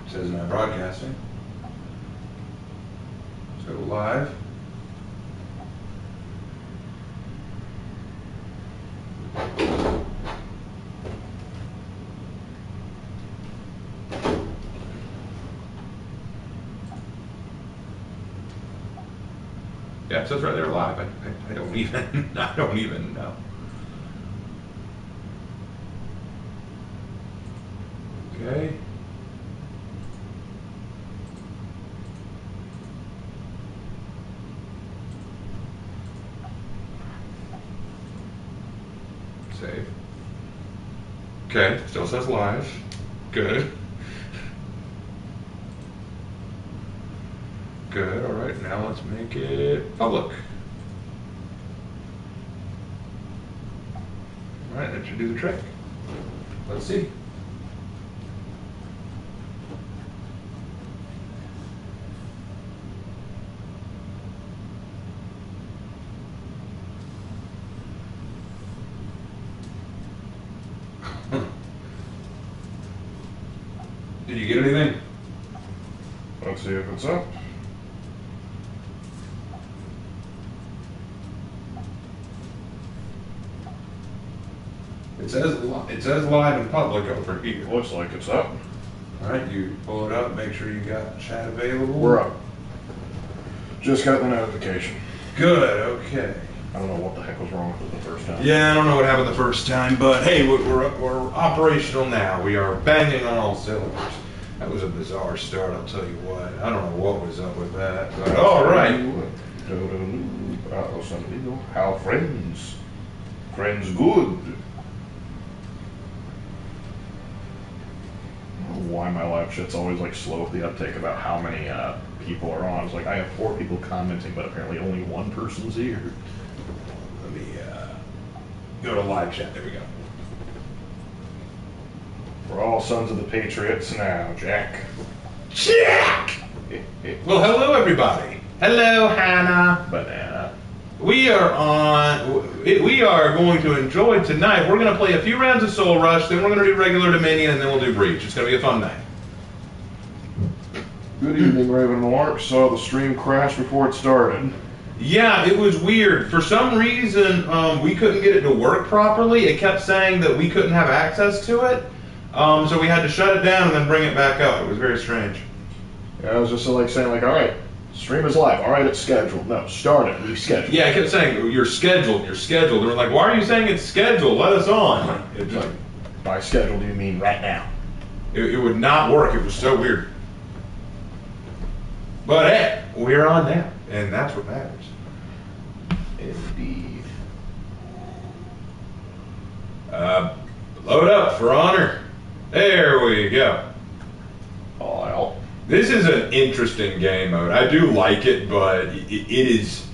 It says now broadcasting. Let's go live. Yeah, it says right there live. I don't even I don't even know. Okay. Save. Okay, still says live. Good. Good, all right, now let's make it public. All right, that should do the trick. Let's see. Did you get anything? Let's see if it's up. It says live and public over here. Looks like it's up. All right, you pull it up, make sure you got chat available. We're up. Just got the notification. Good, okay. I don't know what the heck was wrong with it the first time. Yeah, I don't know what happened the first time, but hey, we're operational now. We are banging on all cylinders. That was a bizarre start, I'll tell you what. I don't know what was up with that, but all right. Uh-oh, somebody go. How friends? Friends good. I don't know why my live shit's always like slow with the uptake about how many people are on. It's like I have 4 people commenting, but apparently only 1 person's here. Let me go to live chat. There we go. We're all sons of the Patriots now, Jack. Jack! Well, hello, everybody. Hello, Hannah. Banana. We are going to enjoy tonight. We're going to play a few rounds of Soul Rush, then we're going to do regular Dominion, and then we'll do Breach. It's going to be a fun night. Good evening, Raven and Mark. Saw the stream crash before it started. Yeah, it was weird. For some reason, we couldn't get it to work properly. It kept saying that we couldn't have access to it. So we had to shut it down and then bring it back up. It was very strange. Yeah, I was just like saying, like, all right, stream is live. All right, it's scheduled. No, start it. Reschedule. Yeah, I kept saying, you're scheduled. And we're like, why are you saying it's scheduled? Let us on. It just, Like, by schedule, do you mean right now? it would not work. It was so weird. But hey, we're on now, and that's what matters. Indeed. Load up for honor. There we go. Well, This is an interesting game mode. I do like it, but it is,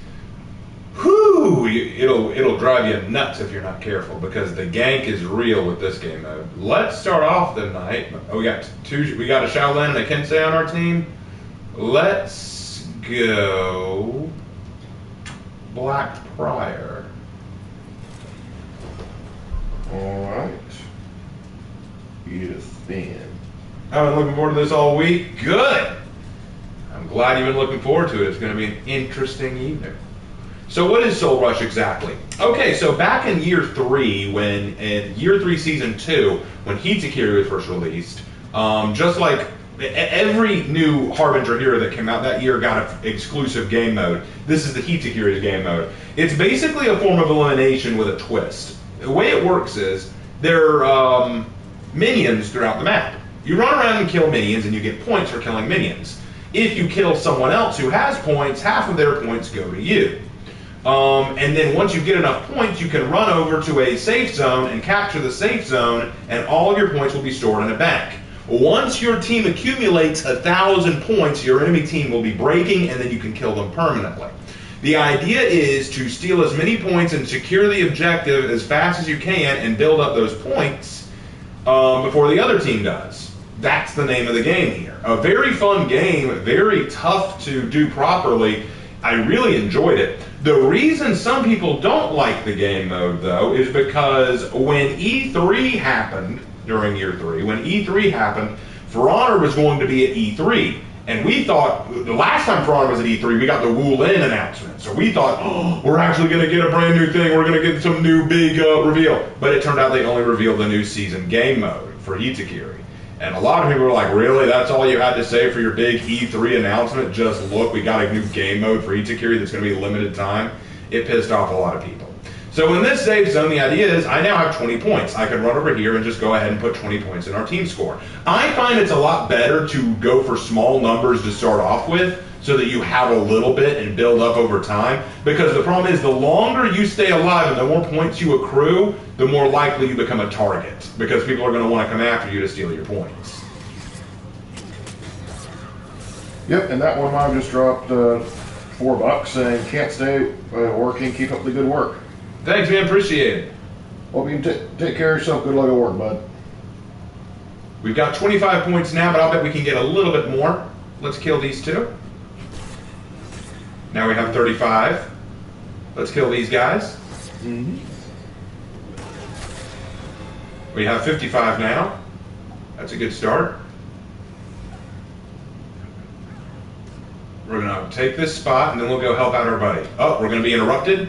whoo, it'll drive you nuts if you're not careful, because the gank is real with this game mode. Let's start off the night. Oh, we got a Shaolin and a Kensei on our team. Let's go Black Prior. all right. Edith then. I've been looking forward to this all week. Good. I'm glad you've been looking forward to it. It's going to be an interesting evening. So what is Soul Rush exactly? Okay, so back in year 3, in year 3 season 2, when Heathmoor was first released, just like every new Harbinger hero that came out that year got an exclusive game mode. This is the Heathmoor's game mode. It's basically a form of elimination with a twist. The way it works is there are minions throughout the map. You run around and kill minions, and you get points for killing minions. If you kill someone else who has points, half of their points go to you. And then once you get enough points, you can run over to a safe zone and capture the safe zone, and all of your points will be stored in a bank. Once your team accumulates 1,000 points, your enemy team will be breaking, and then you can kill them permanently. The idea is to steal as many points and secure the objective as fast as you can and build up those points before the other team does. That's the name of the game here. A very fun game, very tough to do properly. I really enjoyed it. The reason some people don't like the game mode, though, is because when E3 happened, during year 3, when E3 happened, For Honor was going to be at E3. And we thought, the last time For Honor was at E3, we got the Wu Lin announcement. So we thought, oh, we're actually going to get a brand new thing. We're going to get some new big reveal. But it turned out they only revealed the new season game mode for Hitakiri. And a lot of people were like, really? That's all you had to say for your big E3 announcement? Just look, we got a new game mode for Hitakiri that's going to be limited time. It pissed off a lot of people. So in this save zone, the idea is I now have 20 points. I can run over here and just go ahead and put 20 points in our team score. I find it's a lot better to go for small numbers to start off with so that you have a little bit and build up over time. Because the problem is the longer you stay alive and the more points you accrue, the more likely you become a target. Because people are going to want to come after you to steal your points. Yep, and that one mom just dropped $4 saying, can't stay working, keep up the good work. Thanks, man. Appreciate it. Hope you can take care of yourself. Good luck at work, bud. We've got 25 points now, but I'll bet we can get a little bit more. Let's kill these two. Now we have 35. Let's kill these guys. Mm-hmm. We have 55 now. That's a good start. We're going to take this spot, and then we'll go help out our buddy. Oh, we're going to be interrupted?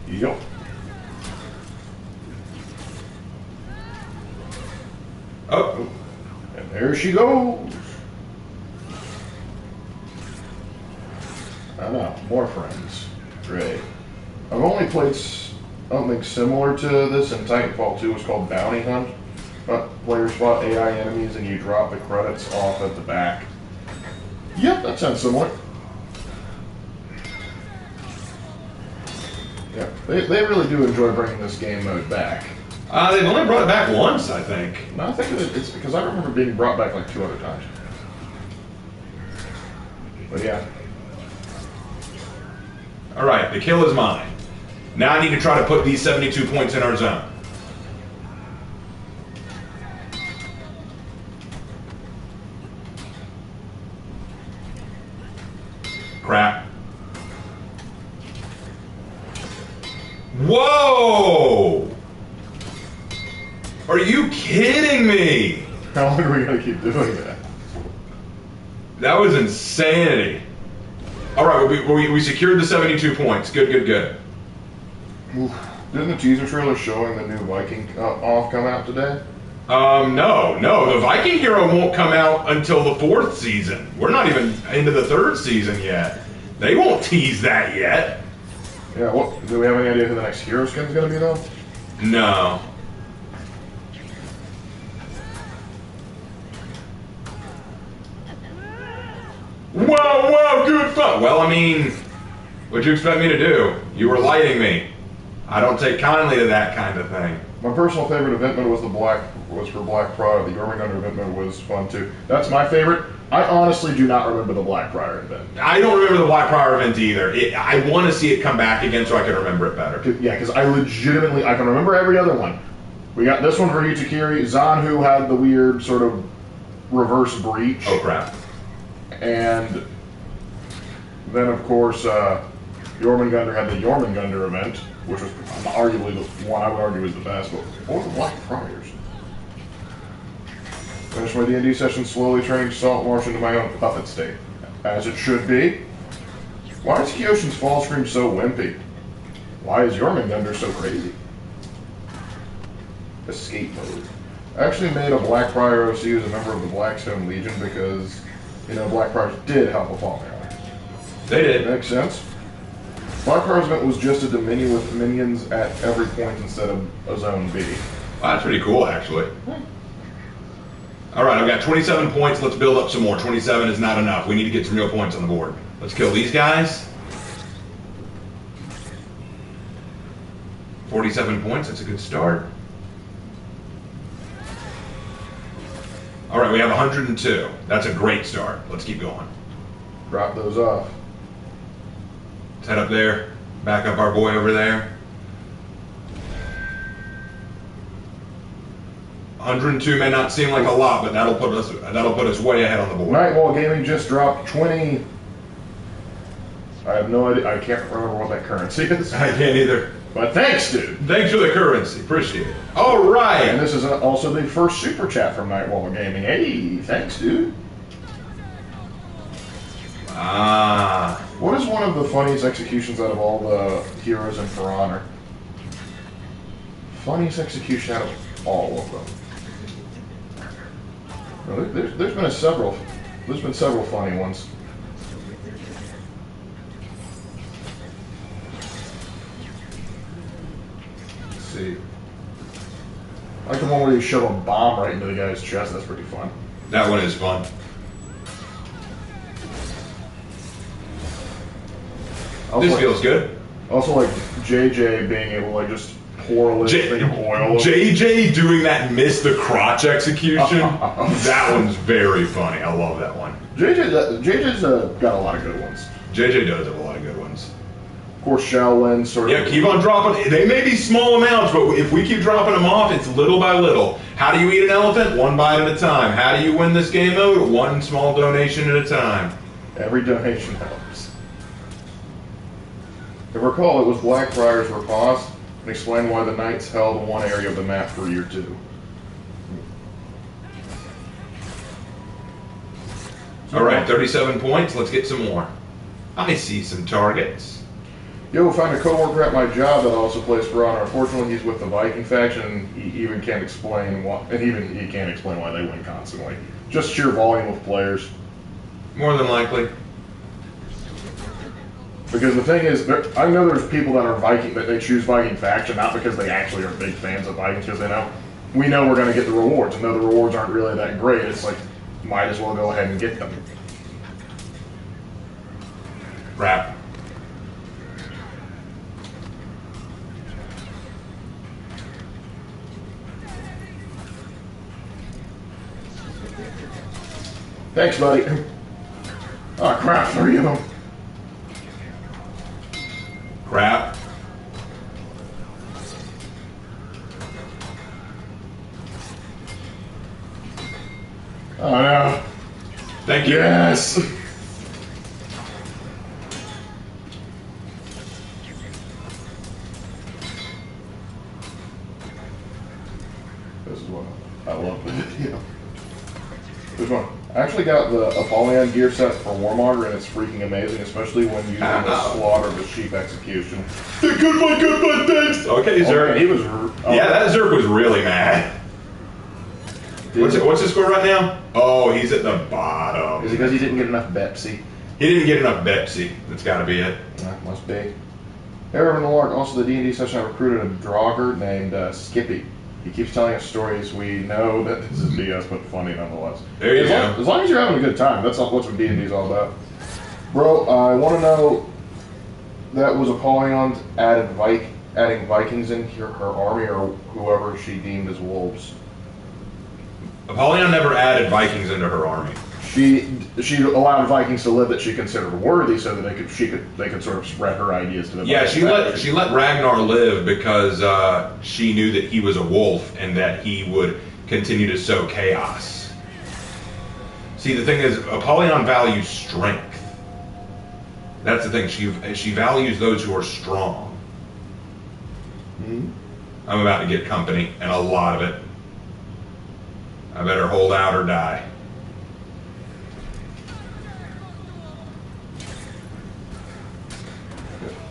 Yep. Oh. And there she goes. I know, more friends. Great. I've only played something similar to this in Titanfall 2. It's called Bounty Hunt. Players spot AI enemies and you drop the credits off at the back. Yep, that sounds similar. Yeah, they really do enjoy bringing this game mode back. They've only brought it back once, I think. No, I think it's because I remember being brought back like 2 other times. But yeah. All right, the kill is mine. Now I need to try to put these 72 points in our zone. Crap. Whoa! Are you kidding me? How long are we going to keep doing that? That was insanity. All right, we secured the 72 points. Good, good, good. Didn't the teaser trailer showing the new Viking off come out today? No. The Viking hero won't come out until the 4th season. We're not even into the 3rd season yet. They won't tease that yet. Yeah, what? Do we have any idea who the next hero skin's going to be, though? No. Whoa, good fun. Well, I mean, what'd you expect me to do? You were lighting me. I don't take kindly to that kind of thing. My personal favorite event mode was for Black Pride. The Jormungandr event mode was fun too. That's my favorite. I honestly do not remember the Black Prior event. I don't remember the Black Prior event either. I want to see it come back again so I can remember it better. Yeah, because I can remember every other one. We got this one for Hitakiri. Zanhu had the weird sort of reverse breach. Oh crap. And then of course Jormungandr had the Jormungandr event, which was arguably the one I would argue is the best, but what were the Black Friars? Finished my D&D session slowly turning Salt Marsh into my own puppet state. As it should be. Why is Kyoshin's fall scream so wimpy? Why is Jormungandr so crazy? Escape mode. I actually made a Blackbriar OC as a member of the Blackstone Legion because, you know, Blackbriars did help a fall melee. They did. Makes sense. Blackbriar's event was just a Dominion with minions at every point instead of a Zone B. Wow, that's pretty cool, actually. All right, I've got 27 points. Let's build up some more. 27 is not enough. We need to get some real points on the board. Let's kill these guys. 47 points. That's a good start. All right, we have 102. That's a great start. Let's keep going. Drop those off. Let's head up there. Back up our boy over there. 102 may not seem like a lot, but that'll put us way ahead on the board. Nightwall Gaming just dropped 20. I have no idea. I can't remember what that currency is. I can't either. But thanks, dude. Thanks for the currency. Appreciate it. All right. And this is also the first super chat from Nightwall Gaming. Hey, thanks, dude. What is one of the funniest executions out of all the heroes in For Honor? Funniest execution out of all of them. Well, there's been several funny ones. Let's see. I like the one where you shove a bomb right into the guy's chest. That's pretty fun. That one is fun. This feels good. Also, like JJ being able to like just pour a little thing of oil. JJ doing that miss the crotch execution. That one's very funny. I love that one. JJ's got a lot of good ones. JJ does have a lot of good ones. Of course, Shaolin sort of. Yeah, keep on dropping. They may be small amounts, but if we keep dropping them off, it's little by little. How do you eat an elephant? One bite at a time. How do you win this game mode? One small donation at a time. Every donation helps. If I recall, it was Blackfriars were paused and explained why the Knights held one area of the map for year 2. All right, 37 points. Let's get some more. I see some targets. Yo, found a coworker at my job that also plays For Honor. Unfortunately, he's with the Viking faction, and he can't explain why. And even he can't explain why they win constantly. Just sheer volume of players. More than likely. Because the thing is, I know there's people that are Viking, that they choose Viking faction, not because they actually are big fans of Vikings, because they know, we know we're going to get the rewards, and though the rewards aren't really that great, it's like, might as well go ahead and get them. Wrap. Thanks, buddy. Oh crap, 3 of them. Crap. Oh no. Thank you. Yes. This is one I love the video. There's one. I actually got the Apollyon gear set for Warmonger, and it's freaking amazing, especially when using the slaughter of the sheep execution. Good, thanks! Okay, Zerk. He was... Yeah, that Zerk was really mad. What's his score right now? Oh, he's at the bottom. Is it because he didn't get enough Bepsy? He didn't get enough Bepsy. That's got to be it. Must be. Error in the Lark, also the D&D session, I recruited a Draugr named Skippy. He keeps telling us stories. We know that this is BS, but funny nonetheless. There you go. As long as you're having a good time, that's what D&D is all about. Bro, I want to know, that was Apollyon adding Vikings in her army, or whoever she deemed as wolves. Apollyon never added Vikings into her army. She allowed Vikings to live that she considered worthy, so that they could sort of spread her ideas to the. Yeah, she let Ragnar live because she knew that he was a wolf and that he would continue to sow chaos. See, the thing is, Apollyon values strength. That's the thing. She values those who are strong. Mm-hmm. I'm about to get company, and a lot of it. I better hold out or die.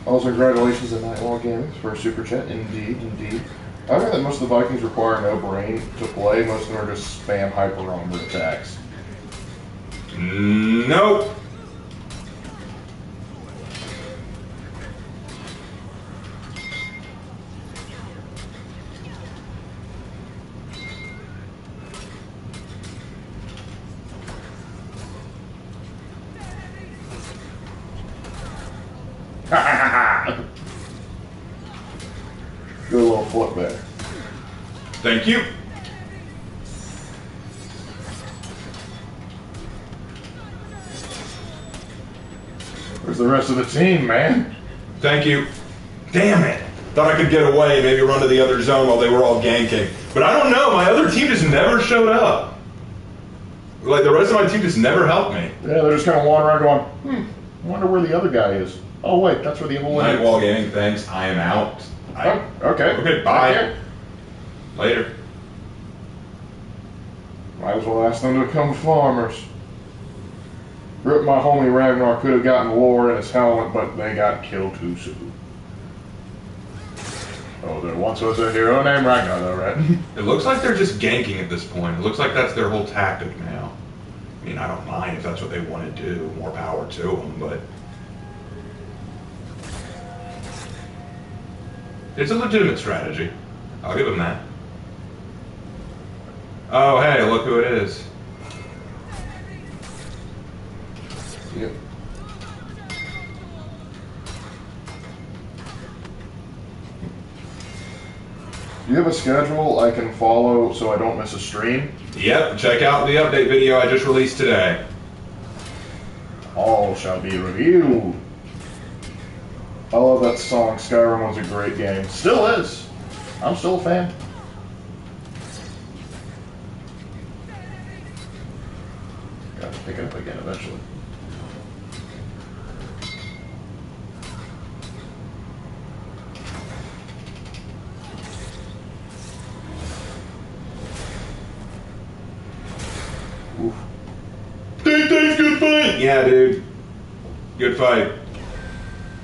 Also, congratulations to Nightwall Gaming for a super chat. Indeed. I heard that most of the Vikings require no brain to play. Most of them are just spam hyper on their attacks. Nope. Good little flip there. Thank you. Where's the rest of the team, man? Thank you. Damn it. Thought I could get away, maybe run to the other zone while they were all ganking. But I don't know, my other team just never showed up. Like, the rest of my team just never helped me. Yeah, they're just kind of wandering around going, I wonder where the other guy is. Oh, wait, that's where the other one is. Nightwall Gaming, thanks. I am out. Okay. Okay, bye. Later. Might as well ask them to become farmers. Rip, my homie Ragnar could have gotten lore in his helmet, but they got killed too soon. Oh, there once was a hero named Ragnar, though, right? It looks like they're just ganking at this point. It looks like that's their whole tactic now. I mean, I don't mind if that's what they want to do. More power to them, but it's a legitimate strategy. I'll give them that. Oh, hey, look who it is. Yep. Do you have a schedule I can follow so I don't miss a stream? Yep, check out the update video I just released today. All shall be reviewed. I love that song. Skyrim was a great game. Still is. I'm still a fan. Got to pick it up again eventually. Oof. Thanks, good fight! Yeah, dude. Good fight.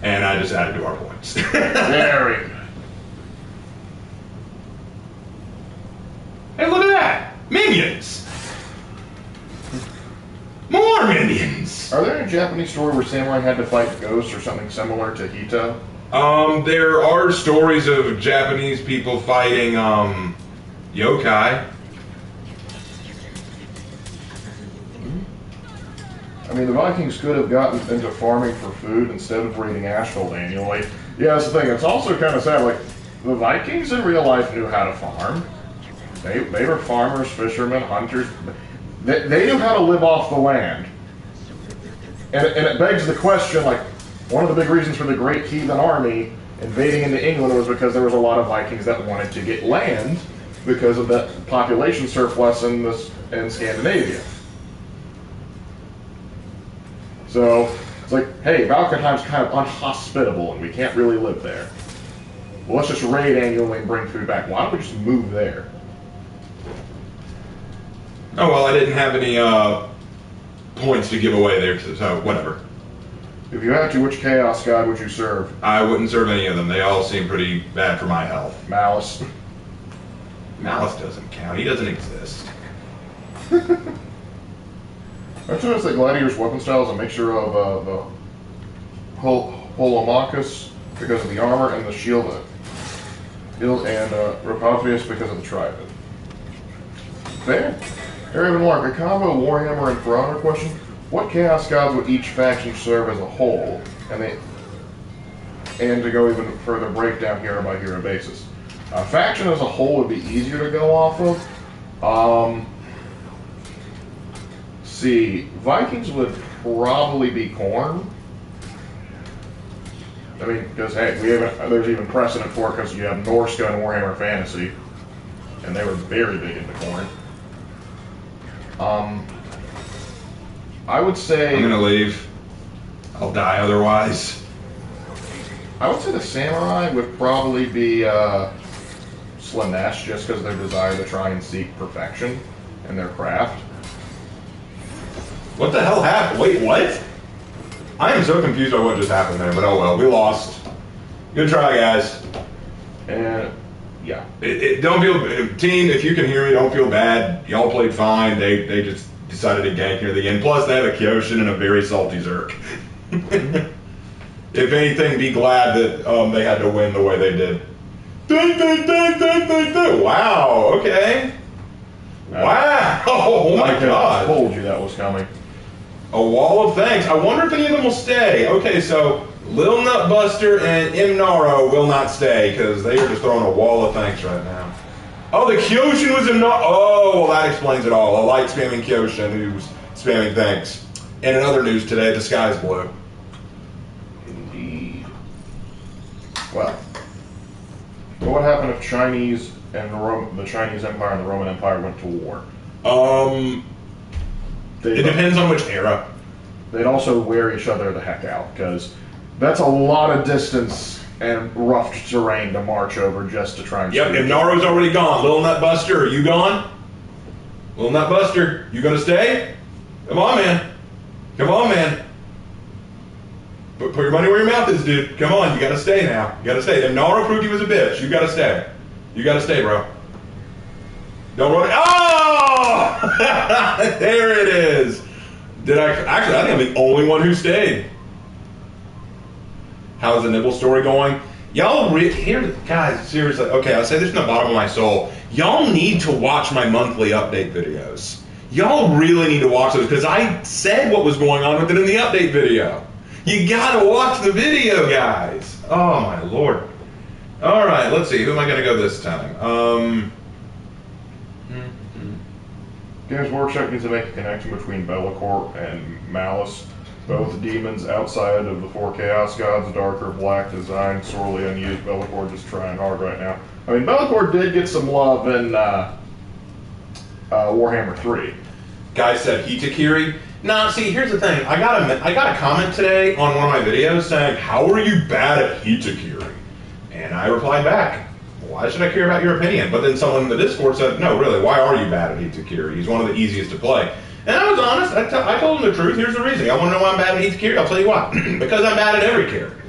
And I just added to our points. Very good. Hey, look at that! Minions! More minions! Are there any Japanese story where samurai had to fight ghosts or something similar to Hito? There are stories of Japanese people fighting, yokai. I mean, the Vikings could have gotten into farming for food instead of raiding Ashfield annually. Yeah, that's the thing. It's also kind of sad. Like, the Vikings in real life knew how to farm. They were farmers, fishermen, hunters. They knew how to live off the land. And it begs the question, like, one of the big reasons for the Great Heathen Army invading into England was because there was a lot of Vikings that wanted to get land because of that population surplus in Scandinavia. So it's like, hey, Valkenheim's kind of unhospitable and we can't really live there. Well, let's just raid annually and bring food back. Why don't we just move there? Oh, well, I didn't have any, points to give away there, so whatever. If you had to, which Chaos God would you serve? I wouldn't serve any of them. They all seem pretty bad for my health. Malice. Malice doesn't count. He doesn't exist. I've noticed that Gladiator's weapon style is a mixture of the Holomachus because of the armor and the shield, and Rapavius because of the trident. Fair. Aaron Mark, a combo Warhammer and For Honor question. What Chaos Gods would each faction serve as a whole? And to go even further breakdown hero by hero basis. Faction as a whole would be easier to go off of. See, Vikings would probably be Khorne. I mean, because hey, there's even precedent for it because you have Norse gun Warhammer Fantasy, and they were very big into Khorne. I would say I'm gonna leave. I'll die otherwise. I would say the samurai would probably be Slanesh, just because of their desire to try and seek perfection in their craft. What the hell happened? Wait, what? I am so confused by what just happened there, but oh well, we lost. Good try, guys. And yeah, Don't feel, team, if you can hear me, don't feel bad. Y'all played fine. They just decided to gank near the end. Plus, they have a Kyoshin and a very salty Zerk. If anything, be glad that they had to win the way they did. Wow, okay. Wow, oh my God. I told you that was coming. A wall of thanks. I wonder if any of them will stay. Okay, so Lil Nutbuster and Imnaro will not stay because they are just throwing a wall of thanks right now. Oh, the Kyoshin was Imnaro. Oh, well, that explains it all. A light spamming Kyoshin who's spamming thanks. And in other news today, the sky's blue. Indeed. Well, what would happen if Chinese and the Chinese Empire and the Roman Empire went to war? It depends on which era. They'd also wear each other the heck out, because that's a lot of distance and rough terrain to march over just to try and. Yep, and Naro's already gone. Little Nut Buster, are you gone? Little Nut Buster, you gonna stay? Come on, man. Come on, man. Put your money where your mouth is, dude. Come on, you gotta stay now. You gotta stay. And Naro proved he was a bitch. You gotta stay. You gotta stay, bro. Don't run it. Oh! There it is. Did I? Actually, I think I'm the only one who stayed. How's the nibble story going? Y'all, here, guys, seriously, okay, I say this from the bottom of my soul. Y'all need to watch my monthly update videos. Y'all really need to watch those, because I said what was going on with it in the update video. You gotta watch the video, guys. Oh, my Lord. All right, let's see. Who am I going to go this time? Games Workshop needs to make a connection between Bellicort and Malice. Both demons outside of the 4 Chaos Gods, darker, black design, sorely unused. Bellicort just trying hard right now. I mean, Bellicort did get some love in Warhammer 3. Guy said Hitakiri. Nah, see, here's the thing. I got a comment today on one of my videos saying, how are you bad at Hitakiri? And I replied back, why should I care about your opinion? But then someone in the Discord said, no, really, why are you bad at Hitakiri? He's one of the easiest to play. And I was honest. I told him the truth. Here's the reason. I want to know why I'm bad at Hitakiri? I'll tell you why. Because I'm bad at every character.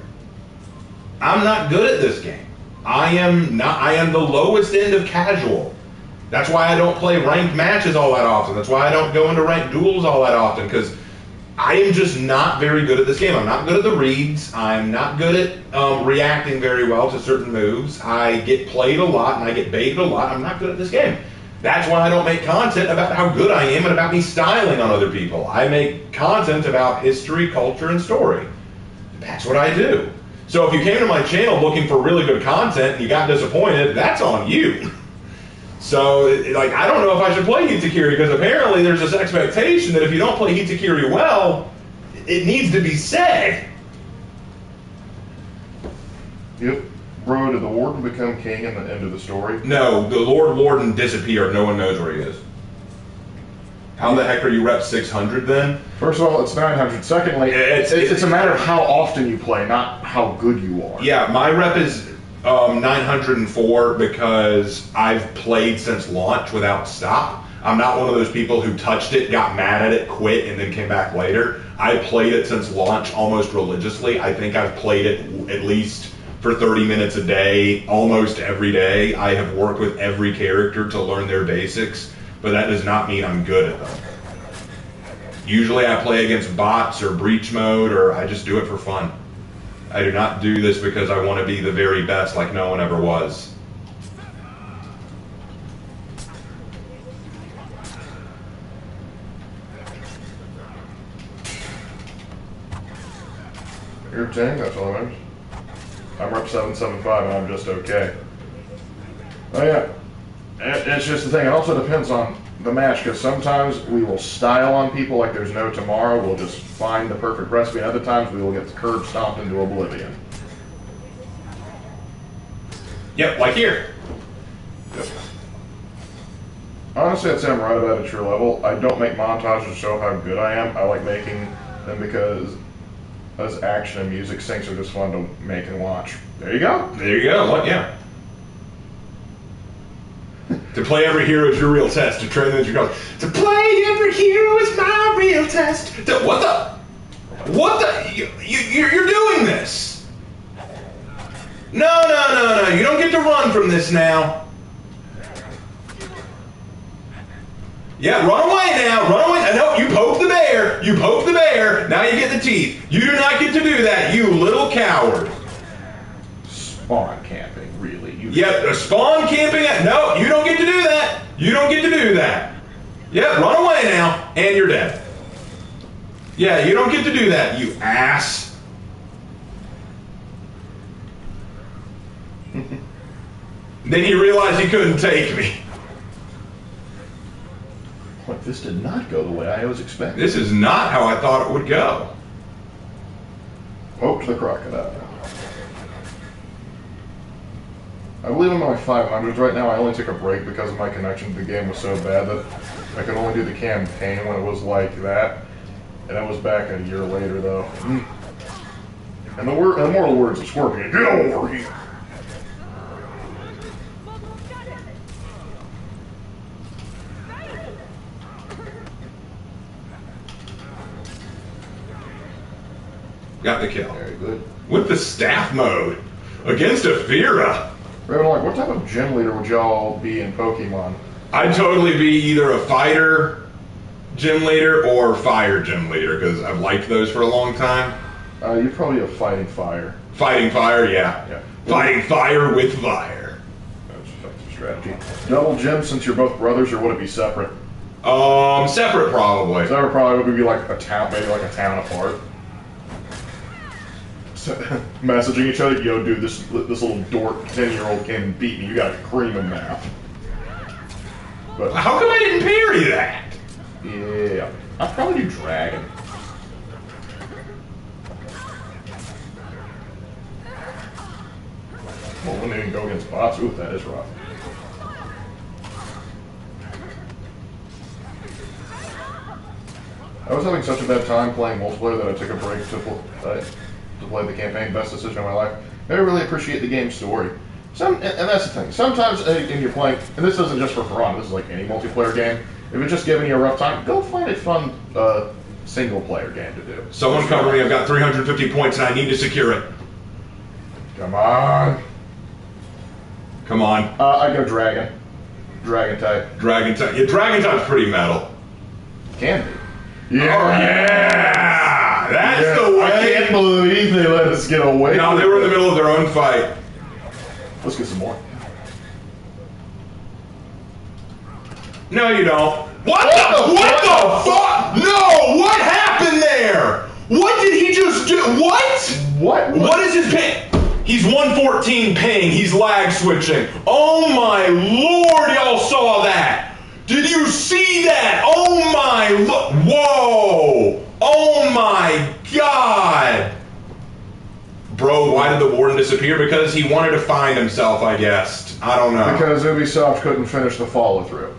I'm not good at this game. I am the lowest end of casual. That's why I don't play ranked matches all that often. That's why I don't go into ranked duels all that often, because I am just not very good at this game. I'm not good at the reads. I'm not good at reacting very well to certain moves. I get played a lot and I get baited a lot. I'm not good at this game. That's why I don't make content about how good I am and about me styling on other people. I make content about history, culture, and story. That's what I do. So if you came to my channel looking for really good content and you got disappointed, that's on you. So, like, I don't know if I should play Hitakiri, because apparently there's this expectation that if you don't play Hitakiri well, it needs to be said. Yep. Bro, did the Warden become king in the end of the story? No, the Lord Warden disappeared. No one knows where he is. How the heck are you rep 600 then? First of all, it's 900. Secondly, it's a matter of how often you play, not how good you are. Yeah, my rep is 904 because I've played since launch without stop. I'm not one of those people who touched it, got mad at it, quit, and then came back later. I played it since launch almost religiously. I think I've played it at least for 30 minutes a day, almost every day. I have worked with every character to learn their basics, but that does not mean I'm good at them. Usually I play against bots or breach mode, or I just do it for fun. I do not do this because I want to be the very best like no one ever was. You're 10, that's all that matters. I'm rep 775 and I'm just okay. Oh yeah, it's just the thing. It also depends on the match, because sometimes we will style on people like there's no tomorrow. We'll just find the perfect recipe, and other times we will get the curb stomped into oblivion. Yep, like here. Yep. Honestly, I'd say I'm right about at your level. I don't make montages to show how good I am. I like making them because as action and music syncs are just fun to make and watch. There you go. There you go. What? Yeah. To play every hero is your real test. To train as your coach. To play every hero is my real test. What the? What the? You're doing this. No. You don't get to run from this now. Yeah, run away now. Run away. No, you poke the bear. You poke the bear. Now you get the teeth. You do not get to do that, you little coward. Spawn camping, really. Yeah, spawn camping. No, you don't get to do that. You don't get to do that. Yeah, run away now, and you're dead. Yeah, you don't get to do that, you ass. Then you realize you couldn't take me. Like, this did not go the way I was expecting. This is not how I thought it would go. Poked the crocodile. I believe I'm in my 500s right now. I only took a break because my connection to the game was so bad that I could only do the campaign when it was like that. And that was back a year later, though. And the immortal words of Scorpion, get over here! Got the kill. Very good. With the staff mode. Against Aphira. Raven, like, what type of gym leader would y'all be in Pokemon? I'd totally be either a fighter gym leader or fire gym leader, because I've liked those for a long time. You'd probably be a fighting fire. Fighting fire, yeah. Fighting fire with fire. That's effective strategy. Double gym since you're both brothers, or would it be separate? Separate probably. Separate probably would be like a town, maybe like a town apart. Messaging each other, yo, dude, this little dork 10-year-old came and beat me. You gotta cream him now. But how come I didn't parry that? Yeah, I'd probably do dragon. Well, when they can go against bots, ooh, that is rough. I was having such a bad time playing multiplayer that I took a break to play the campaign. Best decision of my life. I really appreciate the game's story. And that's the thing. Sometimes when you're playing, and this isn't just for Piranha, this is like any multiplayer game, if it's just giving you a rough time, go find a fun single-player game to do. Someone cover me. I've got 350 points and I need to secure it. Come on. Come on. I go dragon. Dragon type. Dragon type. Yeah, dragon type's pretty metal. Can be. Yeah. Oh, yeah. That's the way. I can't believe they let us get away. No, they were in the middle of their own fight. Let's get some more. No, you don't. What the fuck? No, what happened there? What did he just do? What is his ping? He's 114 ping. He's lag switching. Oh my lord, y'all saw that. Did you see that? Oh my, whoa. Oh my god. Bro, why did the warden disappear? Because he wanted to find himself, I guess. I don't know. Because Ubisoft couldn't finish the follow-through.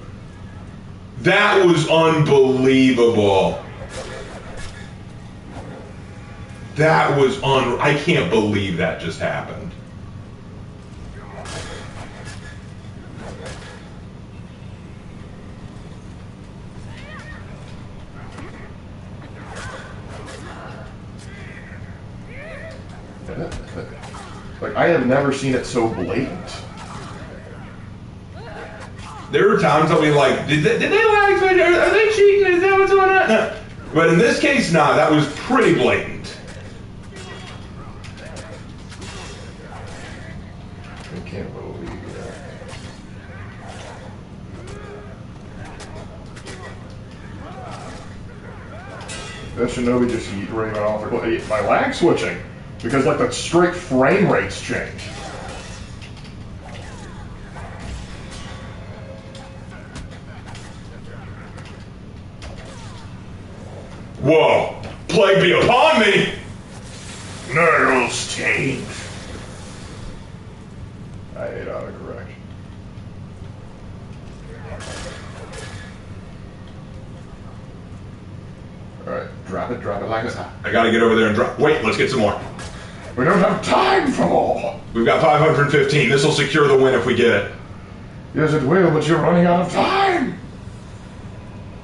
That was unbelievable. That was I can't believe that just happened. Like, I have never seen it so blatant. There are times I'll be like, did they lag switch? Are they cheating? Is that what's going on? No. But in this case, nah, that was pretty blatant. I can't believe that. That Shinobi just ran off. My lag switching. Because, like, the straight frame rates change. Whoa! Plague be upon me! Nerls change. I hate autocorrect. Alright, drop it like that. I gotta get over there and drop. Wait, let's get some more. We don't have time for more. We've got 515. This will secure the win if we get it. Yes, it will, but you're running out of time.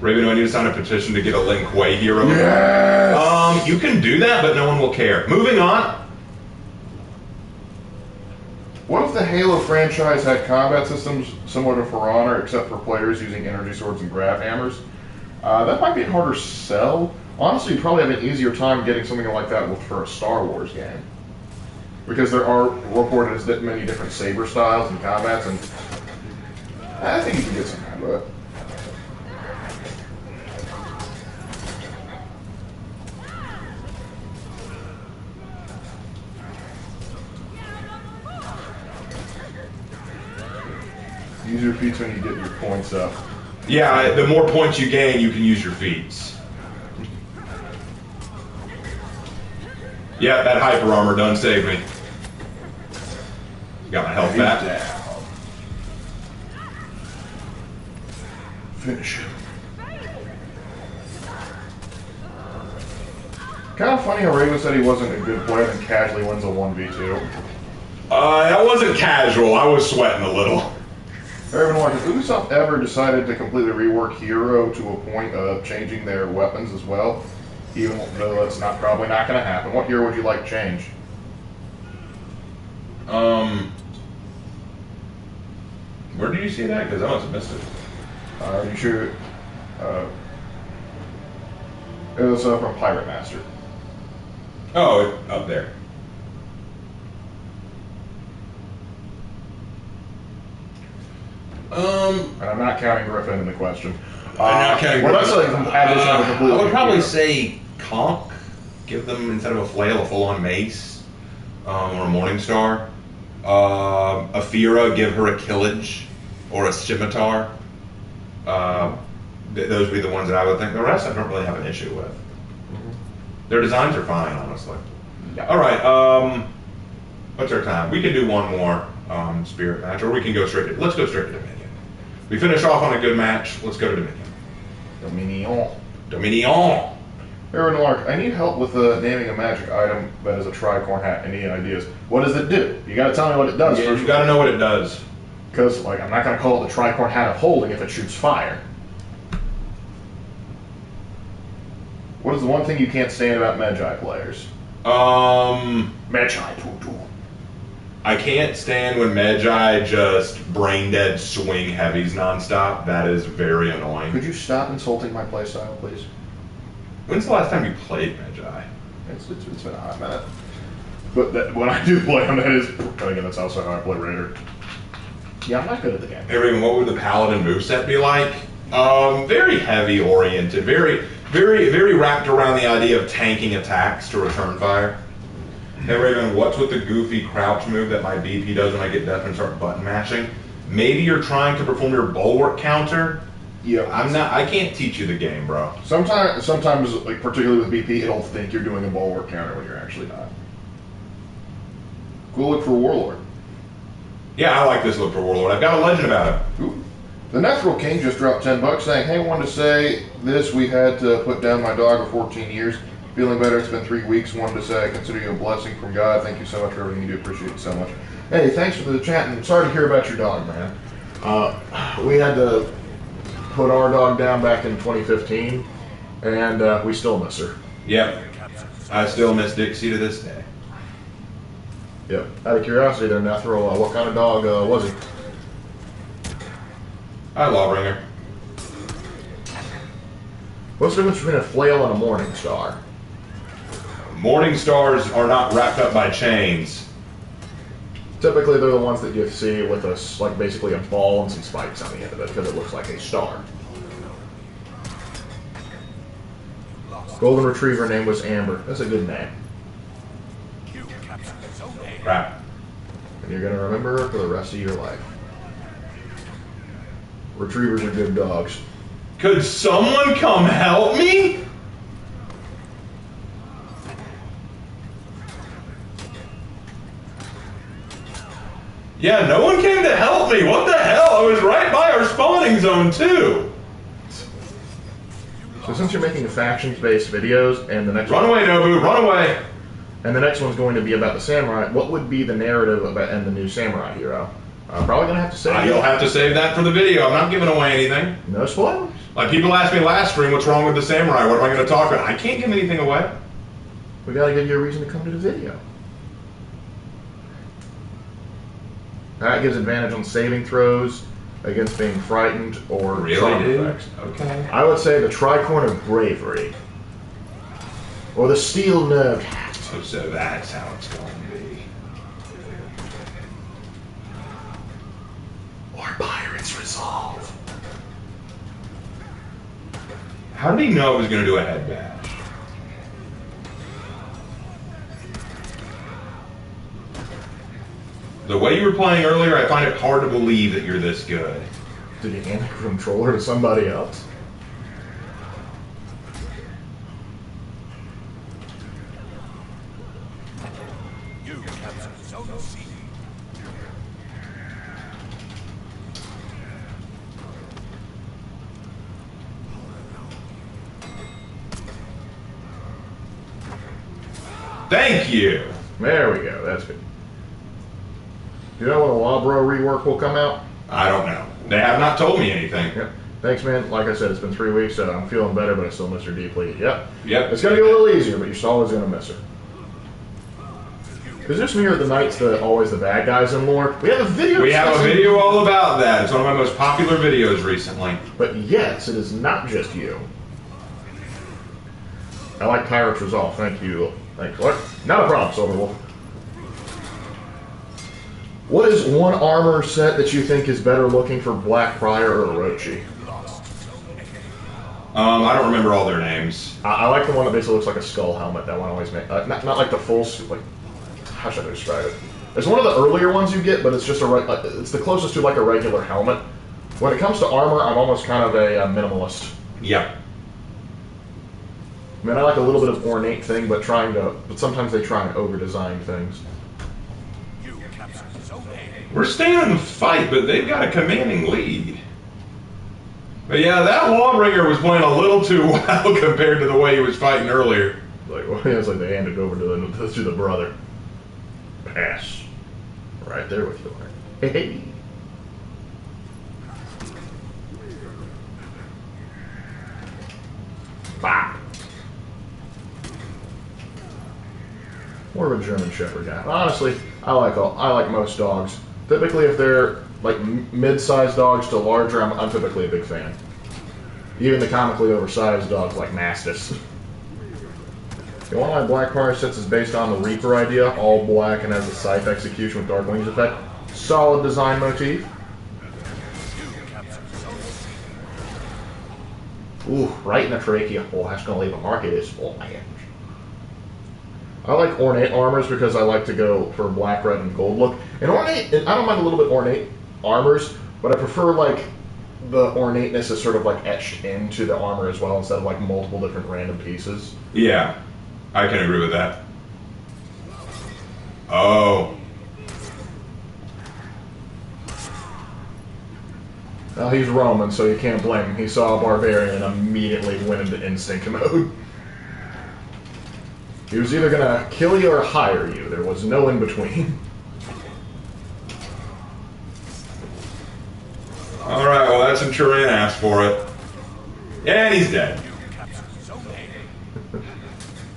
Raven, do I need to sign a petition to get a Lin Kuei hero? Yes! You can do that, but no one will care. Moving on. What if the Halo franchise had combat systems similar to For Honor, except for players using energy swords and grab hammers? That might be harder to sell. Honestly, you'd probably have an easier time getting something like that for a Star Wars game. Because there are reported as many different saber styles and combats, and I think you can get some out of it. Use your feats when you get your points up. Yeah, the more points you gain, you can use your feats. Yeah, that hyper armor done saved me. Got my health back. Down. Finish him. Kind of funny how Raven said he wasn't a good player and casually wins a 1v2. That wasn't casual. I was sweating a little. Raven, has Ubisoft ever decided to completely rework Hero to a point of changing their weapons as well? Even though that's probably not going to happen. What hero would you like changed? Where did you see that? Because I must have missed it. Are you sure? It was from Pirate Master. Oh, up there. And I'm not counting Griffin in the question. I'm not counting well, Griffin. I would probably say Conk. Give them, instead of a flail, a full-on mace. Or a Morningstar. Aphira, give her a Killage. Or a Scimitar. Those would be the ones that I would think. The rest I don't really have an issue with. Their designs are fine, honestly. Yeah. All right. What's our time? We can do one more spirit match, or we can go straight to. Let's go straight to Dominion. We finish off on a good match. Let's go to Dominion. Dominion. Aaron Lark, I need help with naming a magic item that is a tricorn hat. Any ideas? What does it do? You got to tell me what it does. Yeah, you got to know what it does. Because, I'm not going to call it the tricorn hat of holding if it shoots fire. What is the one thing you can't stand about Magi players? Magi. I can't stand when Magi just brain dead swing heavies nonstop. That is very annoying. Could you stop insulting my playstyle, please? When's the last time you played Magi? It's been a hot minute. But when I do play them, that is. Again, that's also how I play Raider. Yeah, I'm not good at the game. Hey, Raven, what would the Paladin moveset be like? Very heavy oriented, very wrapped around the idea of tanking attacks to return fire. Hey Raven, what's with the goofy crouch move that my BP does when I get death and start button mashing? Maybe you're trying to perform your bulwark counter. Yeah, I can't teach you the game, bro. Sometimes, particularly with BP, it'll think you're doing a bulwark counter when you're actually not. Cool look for Warlord. Yeah, I like this look for Warlord. I've got a legend about it. Ooh. The Nethril King just dropped $10 saying, hey, wanted to say this, we had to put down my dog of 14 years. Feeling better, it's been 3 weeks. Wanted to say I consider you a blessing from God. Thank you so much for everything you do. Appreciate it so much. Hey, thanks for the chat, and sorry to hear about your dog, man. We had to put our dog down back in 2015, and we still miss her. Yep. I still miss Dixie to this day. Yep. Out of curiosity there, Nethril, what kind of dog was he? Lawbringer. What's the difference between a flail and a morning star? Morning stars are not wrapped up by chains. Typically, they're the ones that you see with basically a ball and some spikes on the end of it because it looks like a star. Golden Retriever name was Amber. That's a good name. Crap. And you're going to remember her for the rest of your life. Retrievers are good dogs. Could someone come help me? Yeah, no one came to help me. What the hell? I was right by our spawning zone, too. So since you're making factions-based videos, and the next Run away, Nobu, run away. And the next one's going to be about the samurai, what would be the narrative about and the new samurai hero? Probably going to have to say You'll have to save that for the video. I'm not giving away anything. No spoilers. Like, people asked me last stream, what's wrong with the samurai? What am I going to talk about? I can't give anything away. We got to give you a reason to come to the video. That gives advantage on saving throws against being frightened or trauma effects. Okay. I would say the tricorn of bravery. Or the steel nerve hat. So that's how it's going to be. Or pirate's resolve. How did he know I was going to do a head bash? The way you were playing earlier, I find it hard to believe that you're this good. Did you hand the controller to somebody else? Thank you. There we go. That's good. Do you know when the Lobro rework will come out? I don't know. They have not told me anything. Yep. Thanks, man. Like I said, it's been 3 weeks, so I'm feeling better, but I still miss her deeply. Yep. Yep. It's going to get a little easier, but you're still always going to miss her. Is this me or the Knights always the bad guys in lore? We have a video. We have a video all about that. It's one of my most popular videos recently. But yes, it is not just you. I like Pirate's Resolve. Thank you. Thanks. What? Not a problem, Silverwolf. What is one armor set that you think is better looking for Blackbriar or Orochi? I don't remember all their names. I like the one that basically looks like a skull helmet. That one always makes not like the full suit. Like, how should I describe it? It's one of the earlier ones you get, but it's just it's the closest to like a regular helmet. When it comes to armor, I'm almost kind of a minimalist. Yep. I mean, I like a little bit of ornate thing, but sometimes they try and over-design things. We're staying in the fight, but they've got a commanding lead. But yeah, that Lawbringer was playing a little too well compared to the way he was fighting earlier. Like, well, it's like they handed over to the brother. Pass. Right there with you. Hey. Bop. More of a German Shepherd guy. Honestly, I like most dogs. Typically, if they're like mid-sized dogs to larger, I'm typically a big fan. Even the comically oversized dogs like Mastiffs. Okay, one of my Black Power sets is based on the Reaper idea, all black and has a scythe execution with Dark Wings effect. Solid design motif. Ooh, right in the trachea. Oh, that's going to leave a mark. It is. Oh, man. I like ornate armors because I like to go for black, red, and gold look. And ornate, I don't mind a little bit ornate armors, but I prefer like the ornateness is sort of like etched into the armor as well instead of like multiple different random pieces. Yeah, I can agree with that. Oh. Well, he's Roman, so you can't blame him. He saw a barbarian and immediately went into instinct mode. He was either going to kill you or hire you. There was no in between. Alright, well that Centurion asked for it. And he's dead.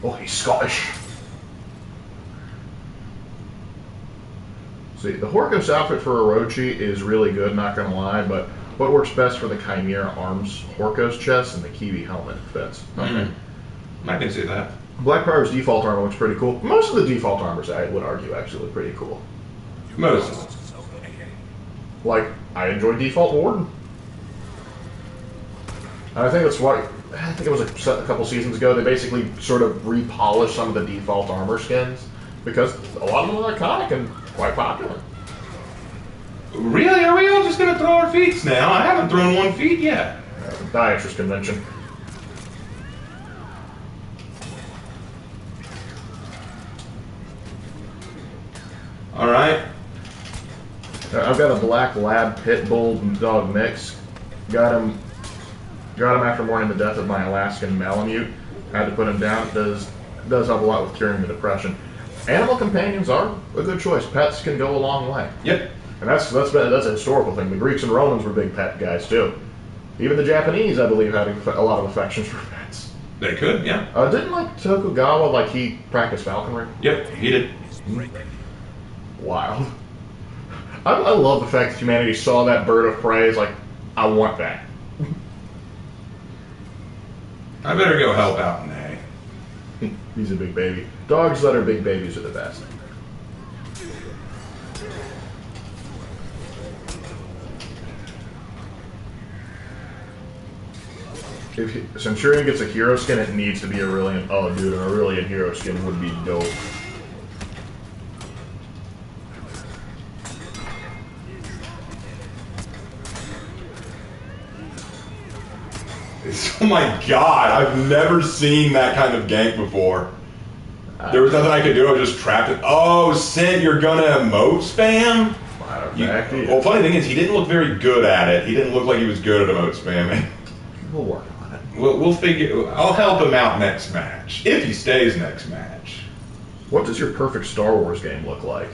Oh, he's Scottish. See, the Horkos outfit for Orochi is really good, not going to lie, but what works best for the Chimera arms, Horkos chest, and the Kiwi helmet fits. Okay. I can see that. Blackbriar's default armor looks pretty cool. Most of the default armors, I would argue, actually look pretty cool. Most of them. Like, I enjoy Default Warden. And I think that's why, I think it was a couple seasons ago, they basically sort of repolished some of the default armor skins because a lot of them are iconic and quite popular. Really? Are we all just going to throw our feats now? I haven't thrown one feat yet. Diatrus convention. Alright. I've got a black lab pit bull dog mix. Got him after mourning the death of my Alaskan Malamute. Had to put him down. Does help a lot with curing the depression. Animal companions are a good choice. Pets can go a long way. Yep. And that's a historical thing. The Greeks and Romans were big pet guys too. Even the Japanese, I believe, had a lot of affections for pets. They could, yeah. Didn't like Tokugawa, he practiced falconry? Yep, he did. Wild. I love the fact that humanity saw that bird of prey as like, I want that. I better go help out Nay. He's a big baby. Dogs that are big babies are the best. If Centurion gets a hero skin, it needs to be Aurelian. Oh, dude, an Aurelian hero skin would be dope. Oh my god, I've never seen that kind of gank before. There was nothing I could do, I was just trapped in. Oh, Sint, you're gonna emote spam? Well, funny thing is, he didn't look very good at it. He didn't look like he was good at emote spamming. We'll work on it. We'll figure. I'll help him out next match if he stays next match. What does your perfect Star Wars game look like?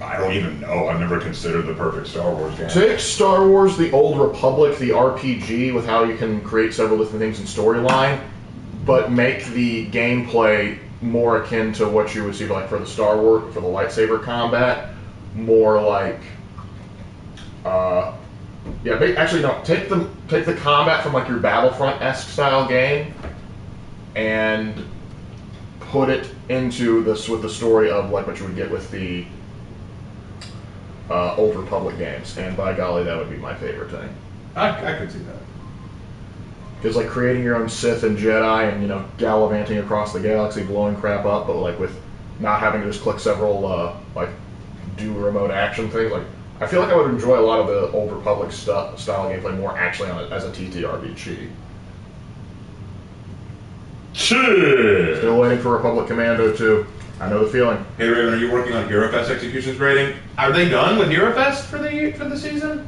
I don't even know. I've never considered the perfect Star Wars game. Take Star Wars: The Old Republic, the RPG, with how you can create several different things in storyline, but make the gameplay more akin to what you would see like for the Star Wars, for the lightsaber combat, more like, actually no, take the combat from like your Battlefront-esque style game, and put it into this with the story of like what you would get with the Old Republic games, and by golly, that would be my favorite thing. I could see that. Because like creating your own Sith and Jedi, and gallivanting across the galaxy, blowing crap up, but like with not having to just click several do remote action things. Like I feel like I would enjoy a lot of the Old Republic style gameplay more actually as a TTRPG. Still waiting for Republic Commando 2. I know the feeling. Hey Raven, are you working on Hero Fest Executions rating? Are they done with Hero Fest for the season?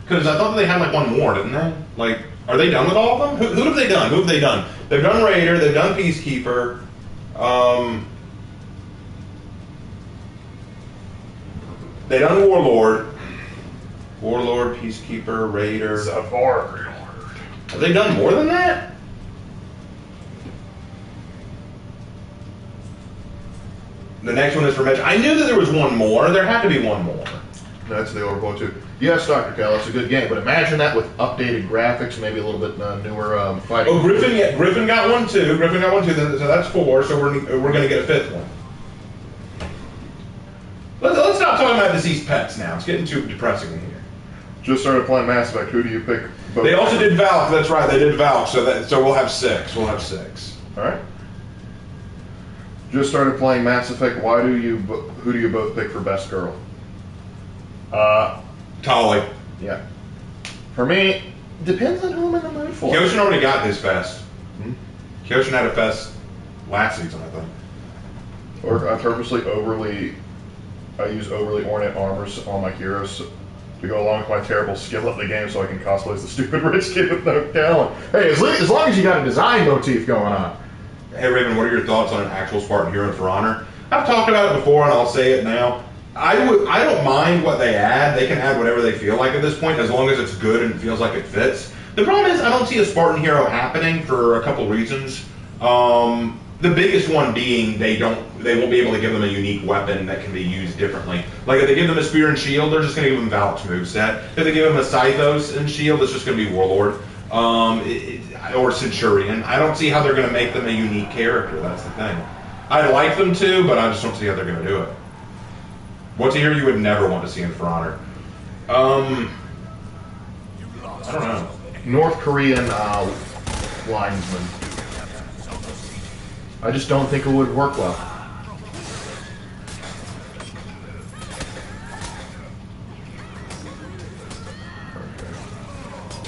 Because I thought they had like one more, didn't they? Like, are they done with all of them? Who have they done? Who have they done? They've done Raider. They've done Peacekeeper. They done Warlord. Warlord, Peacekeeper, Raider. Warlord. Have they done more than that? The next one is for Mitch. I knew that there was one more. There had to be one more. That's the Old Republic 2. Yes, Dr. Cal, it's a good game, but imagine that with updated graphics, maybe a little bit newer fighting. Oh, Griffin got one too. So that's 4. So we're going to get a 5th one. Let's stop talking about deceased pets now. It's getting too depressing in here. Just started playing Mass Effect. Who do you pick? They also did Valk. That's right. They did Valk. So we'll have 6. We'll have 6. All right. Just started playing Mass Effect. Who do you both pick for best girl? Tolly. Yeah. For me, depends on who I'm in the mood for. Kyoshin already got his fest. Kyoshin had a fest last season, I think. Or I use overly ornate armors on my heroes to go along with my terrible skill at the game, so I can cosplay as the stupid rich kid with no talent. Hey, as long as you got a design motif going on. Hey Raven, what are your thoughts on an actual Spartan hero for honor? I've talked about it before, and I'll say it now. I don't mind what they add. They can add whatever they feel like at this point, as long as it's good and it feels like it fits. The problem is I don't see a Spartan hero happening for a couple reasons. The biggest one being they won't be able to give them a unique weapon that can be used differently. Like if they give them a spear and shield, they're just going to give them Valk's moveset. If they give them a Scythos and shield, it's just going to be Warlord. Or Centurion. I don't see how they're going to make them a unique character. That's the thing. I'd like them to, but I just don't see how they're going to do it. What's a hero you would never want to see in For Honor? I don't know. North Korean linesman. I just don't think it would work well.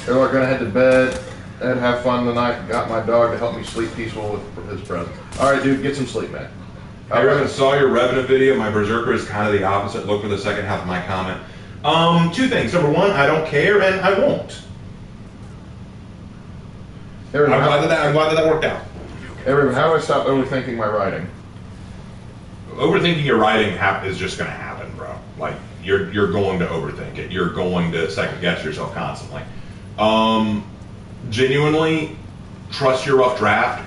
They're like gonna head to bed and have fun tonight. Got my dog to help me sleep peaceful with his presence. All right, dude, get some sleep, man. I Revan saw your Revenant video. My Berserker is kind of the opposite. Look for the second half of my comment. 2 things. Number 1, I don't care, and I won't. I'm glad that worked out. Everyone, how do I stop overthinking my writing? Overthinking your writing is just going to happen, bro. Like you're going to overthink it. You're going to second guess yourself constantly. Genuinely, trust your rough draft.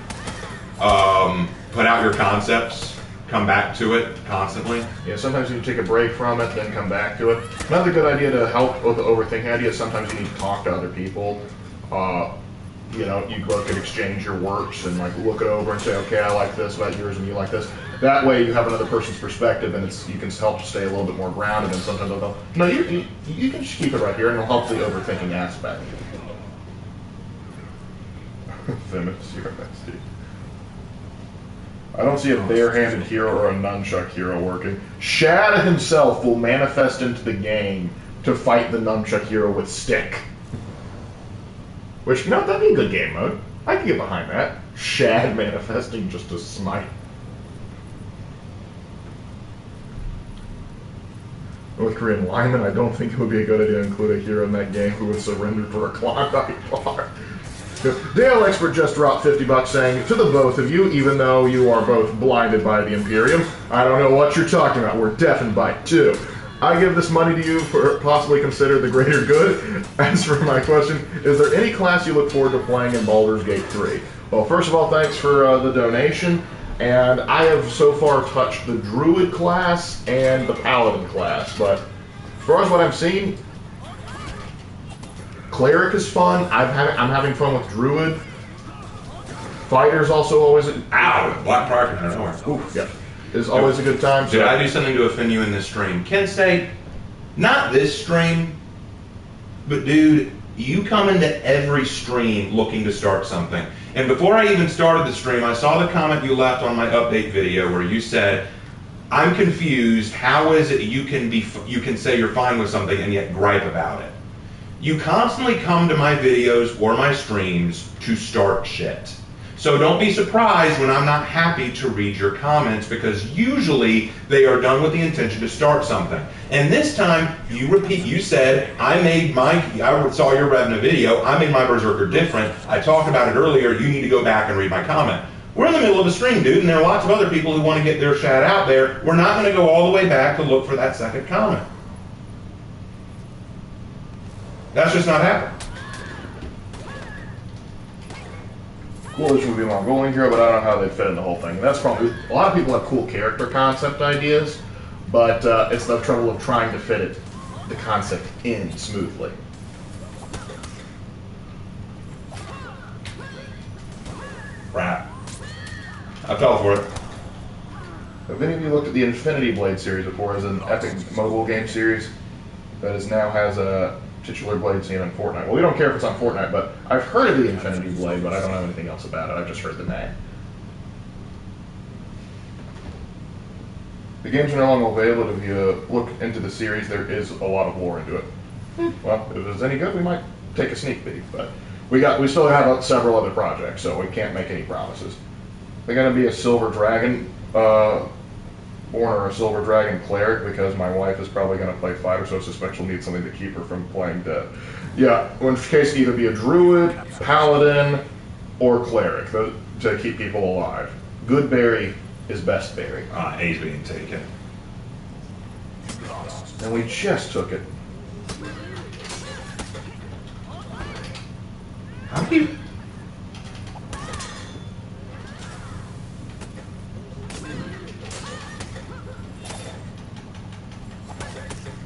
Put out your concepts. Come back to it constantly. Yeah, sometimes you take a break from it, then come back to it. Another good idea to help with the overthinking idea is sometimes you need to talk to other people. You both could exchange your works and like look it over and say, okay, I like this about yours and you like this. That way you have another person's perspective and you can help stay a little bit more grounded. And sometimes they'll go, no, you can just keep it right here and it'll help the overthinking aspect. I don't see a bare-handed hero or a nunchuck hero working. Shad himself will manifest into the game to fight the nunchuck hero with stick. Which, that'd be a good game mode. I can get behind that. Shad manifesting just to smite. North Korean lineman, I don't think it would be a good idea to include a hero in that game who would surrender for a Klondike bar. Dale Expert just dropped $50 saying, to the both of you, even though you are both blinded by the Imperium, I don't know what you're talking about. We're deafened by it too. I give this money to you for possibly consider the greater good. As for my question, is there any class you look forward to playing in Baldur's Gate 3? Well, first of all, thanks for the donation. And I have so far touched the Druid class and the Paladin class, but as far as what I've seen, Cleric is fun. I'm having fun with Druid. Fighter's also always Ow! Black Prior out of nowhere. Oof, yeah. Is always a good time. Did I do something to offend you in this stream? Ken say, not this stream, but dude, you come into every stream looking to start something. And before I even started the stream, I saw the comment you left on my update video where you said, I'm confused, how is it you can say you're fine with something and yet gripe about it? You constantly come to my videos or my streams to start shit. So don't be surprised when I'm not happy to read your comments, because usually they are done with the intention to start something. And this time, you said, I saw your Revna video, I made my Berserker different, I talked about it earlier, you need to go back and read my comment. We're in the middle of a stream, dude, and there are lots of other people who want to get their chat out there. We're not going to go all the way back to look for that second comment. That's just not happening. Coolidge would be a Mongolian hero, but I don't know how they fit in the whole thing. And that's probably, a lot of people have cool character concept ideas, but it's the trouble of trying to fit the concept in smoothly. Crap. I fell for it. Have any of you looked at the Infinity Blade series before? As an epic mobile game series that now has a titular blade scene on Fortnite. Well, we don't care if it's on Fortnite, but I've heard of the Infinity Blade, but I don't know anything else about it. I've just heard the name. The games are no longer available. If you look into the series, there is a lot of lore into it. Well, if it's any good, we might take a sneak peek, but we still have several other projects, so we can't make any promises. They're going to be a Silver Dragon born or a Silver Dragon Cleric, because my wife is probably going to play Fighter, so I suspect she'll need something to keep her from playing dead. Yeah, in which case either be a Druid, Paladin, or Cleric to keep people alive. Good berry is best berry. A's being taken. And we just took it. How do you...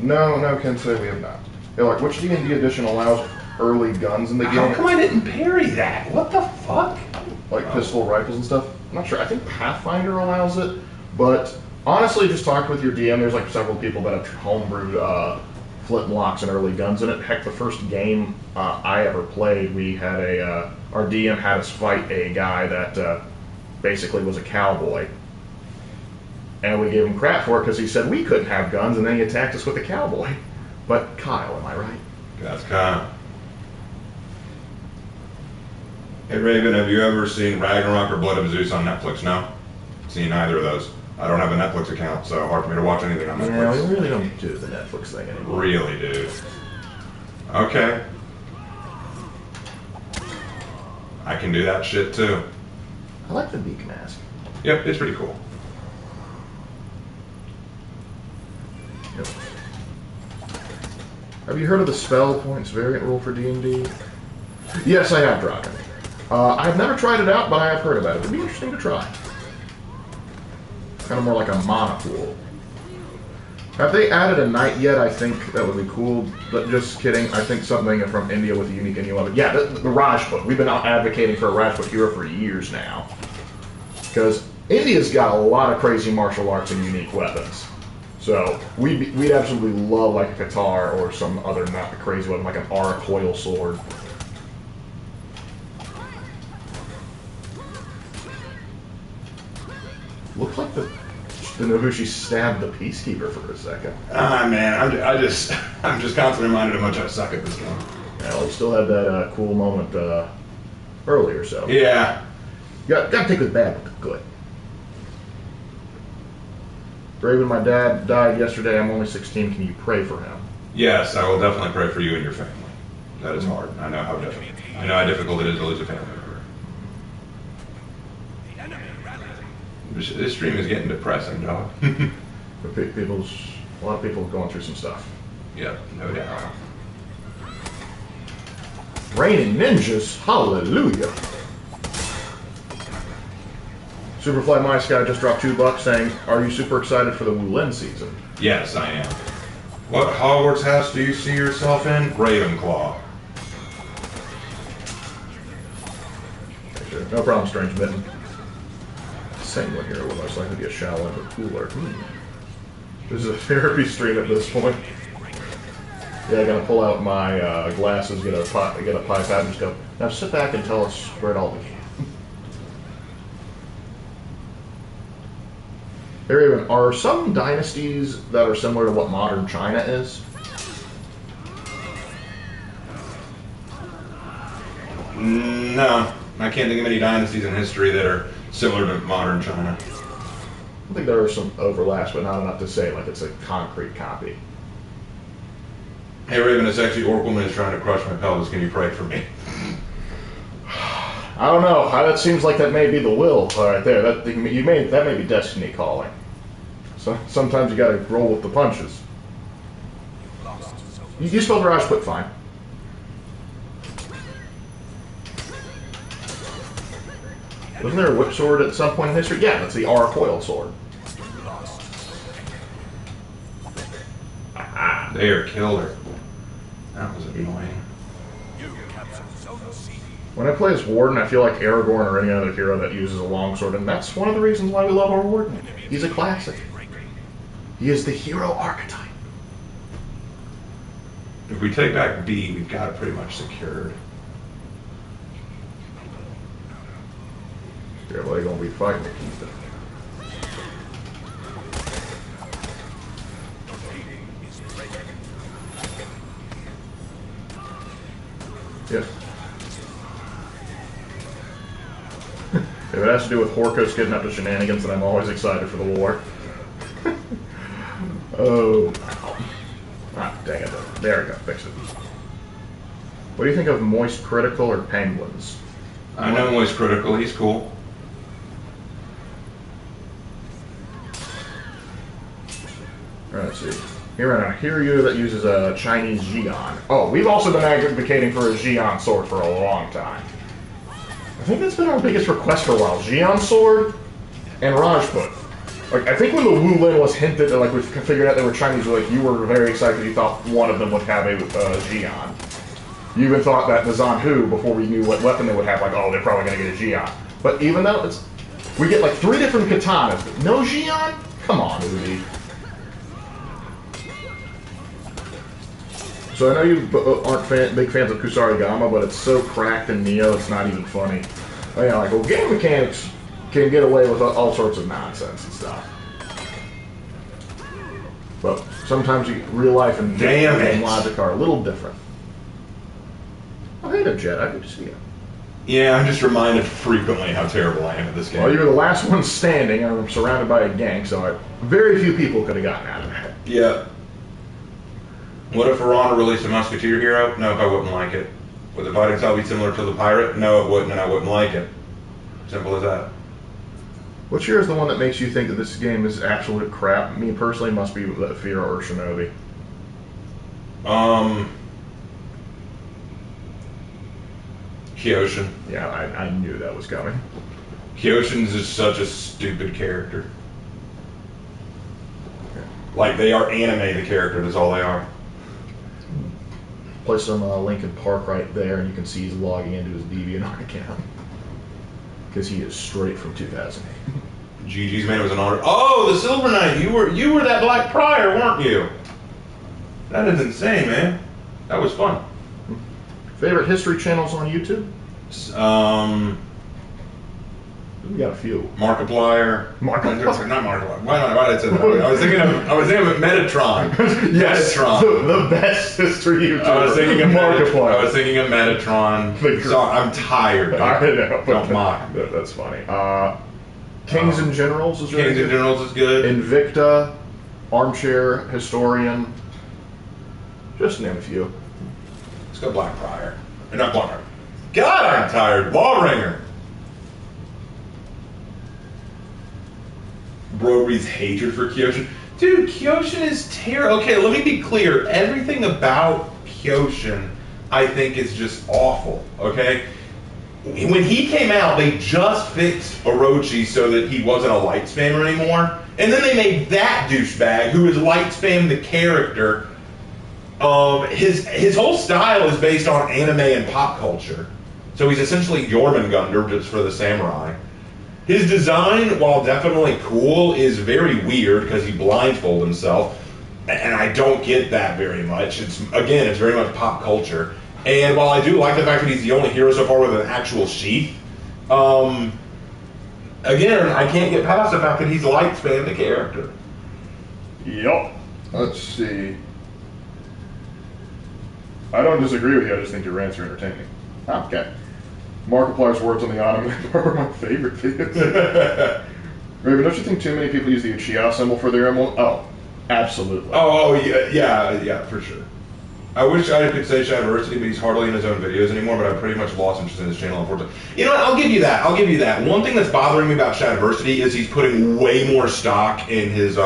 No, Kensei, we have not. Yeah, like, which D&D edition allows early guns in the game? How come I didn't parry that? What the fuck? Like pistol rifles and stuff? I'm not sure. I think Pathfinder allows it, but honestly, just talk with your DM. There's like several people that have homebrewed flintlocks and early guns in it. Heck, the first game I ever played, we had our DM had us fight a guy that basically was a cowboy. And we gave him crap for it because he said we couldn't have guns, and then he attacked us with a cowboy. But Kyle, am I right? That's Kyle. Hey Raven, have you ever seen Ragnarok or Blood of Zeus on Netflix? No? Seen either of those. I don't have a Netflix account, so hard for me to watch anything on Netflix. Yeah, we really don't do the Netflix thing anymore. Really, dude. Okay. I can do that shit too. I like the beak mask. Yep, it's pretty cool. Yep. Have you heard of the spell points variant rule for D&D? Yes, I have, Dragon. I've never tried it out, but I have heard about it. It'd be interesting to try. Kind of more like a mana pool. Have they added a knight yet? I think that would be cool. But just kidding. I think something from India with a unique India weapon. Yeah, the Rajput. We've been advocating for a Rajput hero for years now. Because India's got a lot of crazy martial arts and unique weapons. So we'd absolutely love like a Qatar or some other not crazy one, like an Aura coil sword. Looks like the Nobushi stabbed the Peacekeeper for a second. Man, I'm just constantly reminded how much I suck at this game. Yeah, well, we still had that cool moment earlier, so. Yeah. Gotta take the bad with the good. Raven, my dad died yesterday. I'm only 16. Can you pray for him? Yes, I will definitely pray for you and your family. That is hard. I know how difficult. I know how difficult it is to lose a family member. This stream is getting depressing, dog. A lot of people going through some stuff. Yeah, no doubt. Raining ninjas, hallelujah. Superfly My Sky just dropped $2 saying, "Are you super excited for the Wulin season?" Yes, I am. What Hogwarts house do you see yourself in? Ravenclaw. Sure. No problem, Strange Mitten. Same one here will most likely be a shallow or cooler. This is a therapy stream at this point. Yeah, I'm gonna pull out my glasses, get a pipe out, and just go. Now sit back and tell us where it all began. Are some dynasties that are similar to what modern China is? No, I can't think of any dynasties in history that are similar to modern China. I think there are some overlaps, but not enough to say like it's a concrete copy. Hey Raven, a sexy Orkwoman is trying to crush my pelvis. Can you pray for me? I don't know. That seems like that may be the will right there. That may be destiny calling. So sometimes you got to roll with the punches. You spelled Rajput fine. Wasn't there a whip sword at some point in history? Yeah, that's the R coil sword. There, killed her. That was annoying. When I play as Warden, I feel like Aragorn or any other hero that uses a longsword, and that's one of the reasons why we love our Warden. He's a classic. He is the hero archetype. If we take back B, we've got it pretty much secured. They're like gonna be fighting to keep it. Yes. If it has to do with Horkos getting up to shenanigans, then I'm always excited for the war. Oh. Ah, dang it. There we go. Fix it. What do you think of Moist Critical or Penguins? I know Moist Critical. He's cool. Let's see. Here I hear you that uses a Chinese Xi'an. Oh, we've also been advocating for a Xi'an sword for a long time. I think that's been our biggest request for a while. Xi'an sword and Rajput. Like, I think when the Wulin was hinted, and like we figured out they were Chinese, like you were very excited. You thought one of them would have a Xi'an. You even thought that the Zanhu, before we knew what weapon they would have, like, oh, they're probably going to get a Xi'an. But even though we get like 3 different katanas, but no Xi'an? Come on, Udi. So I know you aren't big fans of Kusarigama, but it's so cracked in Neo, it's not even funny. Oh, yeah, like, well, game mechanics can get away with all sorts of nonsense and stuff. But sometimes real life and game logic are a little different. Oh, hey there, Jed. Good to see you. Yeah, I'm just reminded frequently how terrible I am at this game. Well, you were the last one standing. I'm surrounded by a gang, so very few people could have gotten out of that. Yeah. What if Iran released a Musketeer hero? No, I wouldn't like it. Would the fighting style be similar to the pirate? No, it wouldn't, and I wouldn't like it. Simple as that. Which hero is the one that makes you think that this game is absolute crap? Me personally, must be Fear or Shinobi. Kyoshin. Yeah, I knew that was coming. Kyoshin's just such a stupid character. Like, they are anime, the character, that's all they are. Play some Linkin Park right there, and you can see he's logging into his DeviantArt account. Because he is straight from 2008. GG's, man, it was an honor. Oh, the Silver Knight, you were that Black Prior, weren't you? That is insane, man. That was fun. Favorite history channels on YouTube? We got a few. Markiplier. Not Markiplier. Why did I say that? I was thinking of Metatron. Yes, Metatron. The best history YouTuber. I was thinking of Markiplier. I was thinking of Metatron. So I'm tired. I know, but Don't mock. That's funny. Kings and Generals is really Kings and Generals is good. Invicta, Armchair Historian. Just to name a few. Let's go Black Prior. Or not Black Prior. God, I'm tired. Lawbringer. Brody's hatred for Kyoshin. Dude, Kyoshin is terrible. Okay, let me be clear. Everything about Kyoshin, I think, is just awful. Okay? When he came out, they just fixed Orochi so that he wasn't a light spammer anymore. And then they made that douchebag, who is light spam the character. His whole style is based on anime and pop culture. So he's essentially Jormungandr just for the samurai. His design, while definitely cool, is very weird because he blindfolds himself. And I don't get that very much. It's very much pop culture. And while I do like the fact that he's the only hero so far with an actual sheath, again, I can't get past the fact that he's light spam the character. Yup. Let's see. I don't disagree with you, I just think your rants are entertaining. Okay. Markiplier's words on the anime are my favorite videos. Raven, don't you think too many people use the Uchiha symbol for their emblem? Oh, absolutely. Oh, yeah, for sure. I wish I could say Shadiversity, but he's hardly in his own videos anymore, but I've pretty much lost interest in his channel, unfortunately. You know what, I'll give you that. One thing that's bothering me about Shadiversity is he's putting way more stock in his,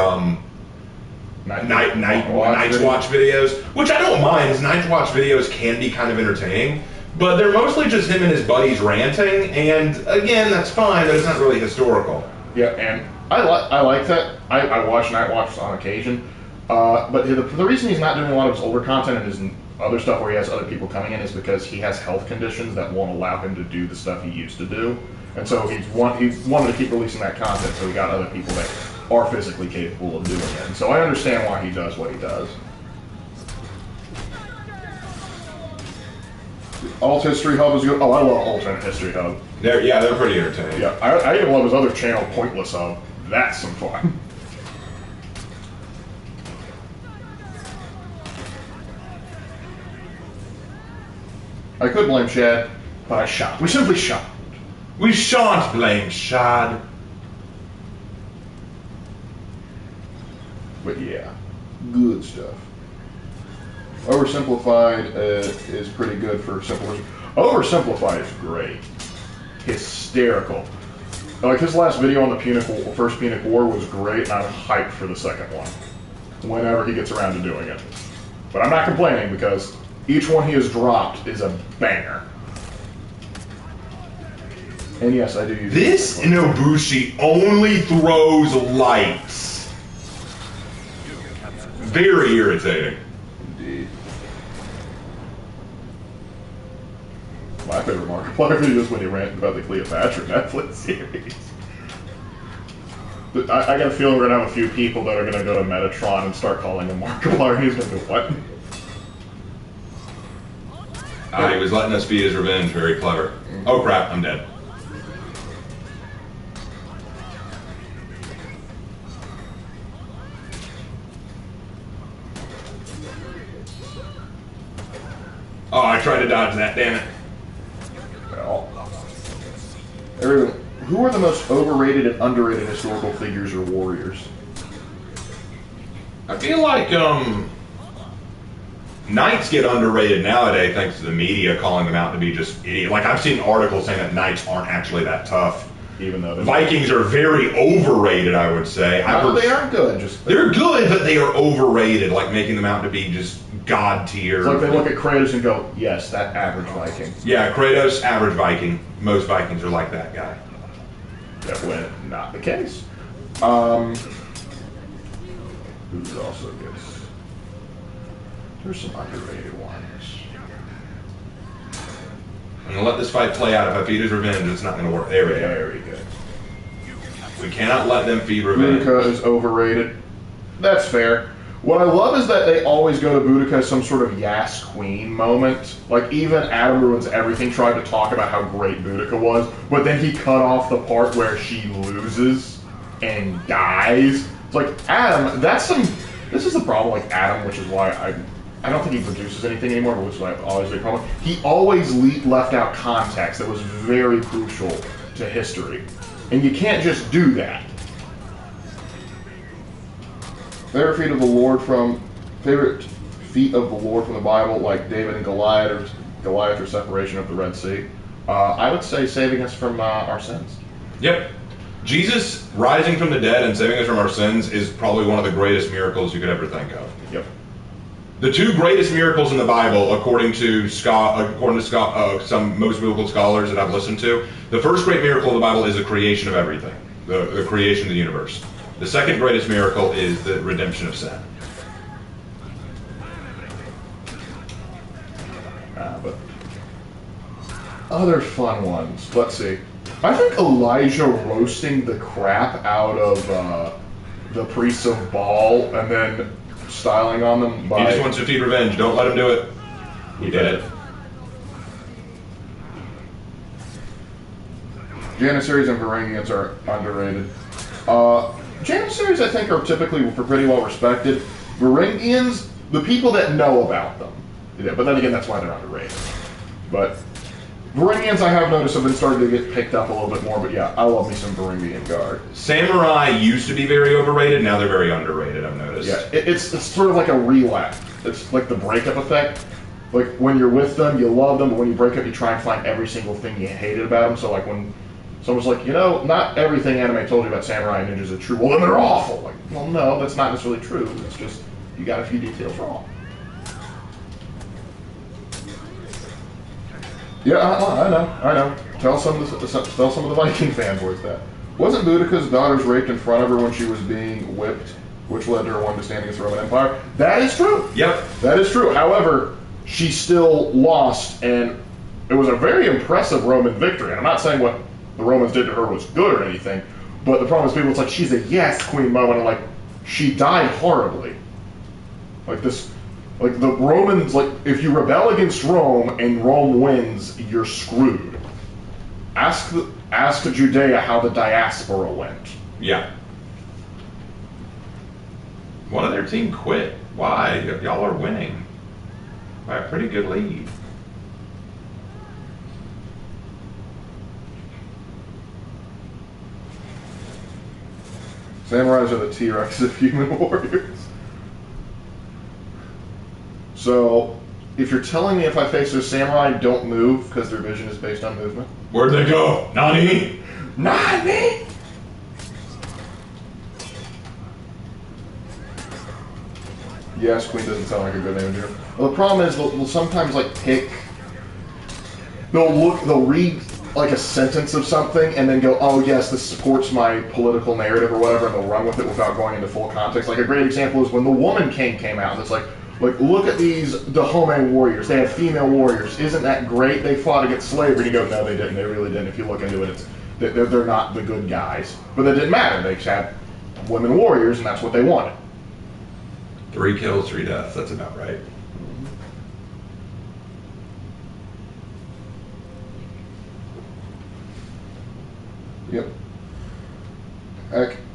Night's Watch videos, which I don't mind. His Night's Watch videos can be kind of entertaining, but they're mostly just him and his buddies ranting, and again, that's fine, but it's not really historical. Yeah, and I like that. I watch Night Watch on occasion, but the reason he's not doing a lot of his older content and his other stuff where he has other people coming in is because he has health conditions that won't allow him to do the stuff he used to do, and so he wanted to keep releasing that content, so he got other people that are physically capable of doing it. And so I understand why he does what he does. Alt History Hub is good. Oh, I love Alternate History Hub. They're pretty entertaining. Yeah, I even love his other channel, Pointless Hub. That's some fun. I could blame Shad, but I shot. We simply shot. We shan't blame Shad. But yeah, good stuff. Oversimplified is pretty good for simple. Oversimplified is great. Hysterical. Like his last video on the first Punic War was great, and I'm hyped for the second one. Whenever he gets around to doing it. But I'm not complaining because each one he has dropped is a banger. And yes, I do use this Inobushi only throws lights. Very irritating. Indeed. My favorite Markiplier video is when he ranted about the Cleopatra Netflix series. But I got a feeling we're going to have a few people that are going to go to Metatron and start calling him Markiplier, and he's going to go, what? He was letting us be his revenge. Very clever. Oh crap, I'm dead. Oh, I tried to dodge that, damn it. Well, everyone, who are the most overrated and underrated historical figures or warriors? I feel like, knights get underrated nowadays thanks to the media calling them out to be just idiots. Like, I've seen articles saying that knights aren't actually that tough. Even though Vikings are very overrated, I would say. They aren't good. They're good, but they are overrated, like making them out to be just god tier. It's like they look at Kratos and go, yes, that average Viking. Yeah, Kratos, average Viking. Most Vikings are like that guy. Definitely not the case. Who's also good? There's some underrated ones. I'm going to let this fight play out. If I feed his revenge, it's not going to work. There we go. Very good. We cannot let them feed revenge. Boudica is overrated. That's fair. What I love is that they always go to Boudica as some sort of Yas Queen moment. Like, even Adam Ruins Everything tried to talk about how great Boudica was, but then he cut off the part where she loses and dies. It's like, Adam, this is the problem with Adam, which is why I don't think he produces anything anymore, which is why I've always been a problem. He always left out context that was very crucial to history. And you can't just do that. Favorite feat of the Lord from the Bible, like David and Goliath or separation of the Red Sea. I would say saving us from our sins. Yep. Jesus rising from the dead and saving us from our sins is probably one of the greatest miracles you could ever think of. Yep. The two greatest miracles in the Bible, according to some most biblical scholars that I've listened to, the first great miracle in the Bible is the creation of everything, the creation of the universe. The second greatest miracle is the redemption of sin. But other fun ones. Let's see. I think Elijah roasting the crap out of the priests of Baal and then styling on them by... He just wants to feed revenge. Don't let him do it. He did it. Janissaries and Varangians are underrated. Janissaries, I think, are typically pretty well respected. Varangians, the people that know about them. Yeah, but then again, that's why they're underrated. But Varangians, I have noticed, have been starting to get picked up a little bit more. But yeah, I love me some Varangian Guard. Samurai used to be very overrated. Now they're very underrated, I've noticed. Yeah, it's sort of like a relapse. It's like the breakup effect. Like, when you're with them, you love them, but when you break up, you try and find every single thing you hated about them. So, like, when someone's like, not everything anime told you about samurai and ninjas is true, well, then they're awful. Like, well, no, that's not necessarily true. It's just, you got a few details wrong. Yeah, I know. Tell some of the Viking fanboys that. Wasn't Boudica's daughters raped in front of her when she was being whipped, which led to her one to stand against the Roman Empire? That is true. Yep. That is true. However, she still lost, and it was a very impressive Roman victory. And I'm not saying what the Romans did to her was good or anything, but the problem is people, it's like, she's a yes queen moment, and like, she died horribly. Like this, like the Romans, like, if you rebel against Rome and Rome wins, you're screwed. Ask Judea how the diaspora went. Yeah. One of their team quit. Why? Y'all are winning by a pretty good lead. Samurais are the T-Rex of human warriors. So, if you're telling me if I face a samurai, don't move because their vision is based on movement. Where'd they go? Nani? Nani? Yes, Queen doesn't sound like a good name to you. Well, the problem is they'll sometimes like pick. They'll read like a sentence of something and then go, oh yes, this supports my political narrative or whatever, and they'll run with it without going into full context. Like a great example is when the Woman King came out. And it's like look at these Dahomey warriors. They have female warriors. Isn't that great? They fought against slavery. And you go, no, they didn't. They really didn't. If you look into it, they're not the good guys. But that didn't matter. They just had women warriors, and that's what they wanted. 3 kills, 3 deaths. That's about right. Yep.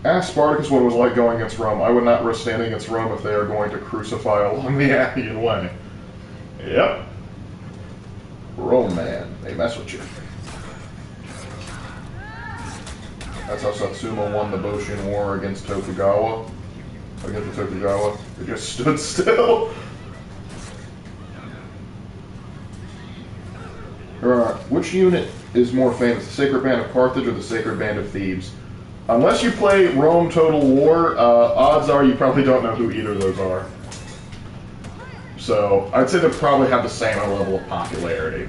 Ask Spartacus what it was like going against Rome. I would not risk standing against Rome if they are going to crucify along the Appian Way. Yep. Rome, man. They mess with you. That's how Satsuma won the Boshin War against Tokugawa. Against the Tokugawa. They just stood still. Alright, which unit is more famous, the Sacred Band of Carthage or the Sacred Band of Thebes? Unless you play Rome Total War, odds are you probably don't know who either of those are. So, I'd say they probably have the same level of popularity.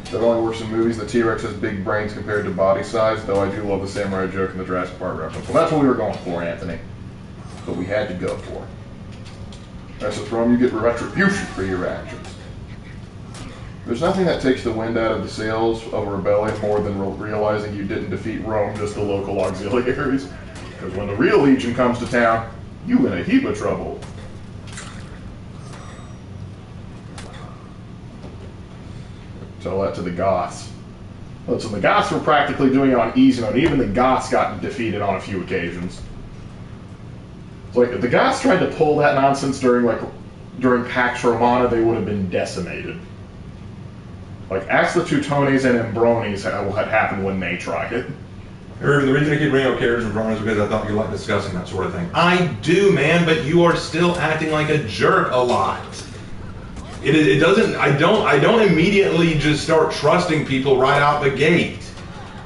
That only works in movies. The T-Rex has big brains compared to body size, though I do love the samurai joke and the Jurassic Park reference. Well, that's what we were going for, Anthony. But we had to go for. That's with Rome, you get retribution for your actions. There's nothing that takes the wind out of the sails of a rebellion more than realizing you didn't defeat Rome, just the local auxiliaries. Because when the real legion comes to town, you in a heap of trouble. Tell that to the Goths. Listen, the Goths were practically doing it on easy mode. Even the Goths got defeated on a few occasions. It's like, if the Goths tried to pull that nonsense during Pax Romana, they would have been decimated. Like, ask the Teutones and Ambrones what had happened when they tried it. Irvin, the reason I keep bringing up characters in front is because I thought you liked discussing that sort of thing. I do, man, but you are still acting like a jerk a lot. It doesn't. I don't immediately just start trusting people right out the gate.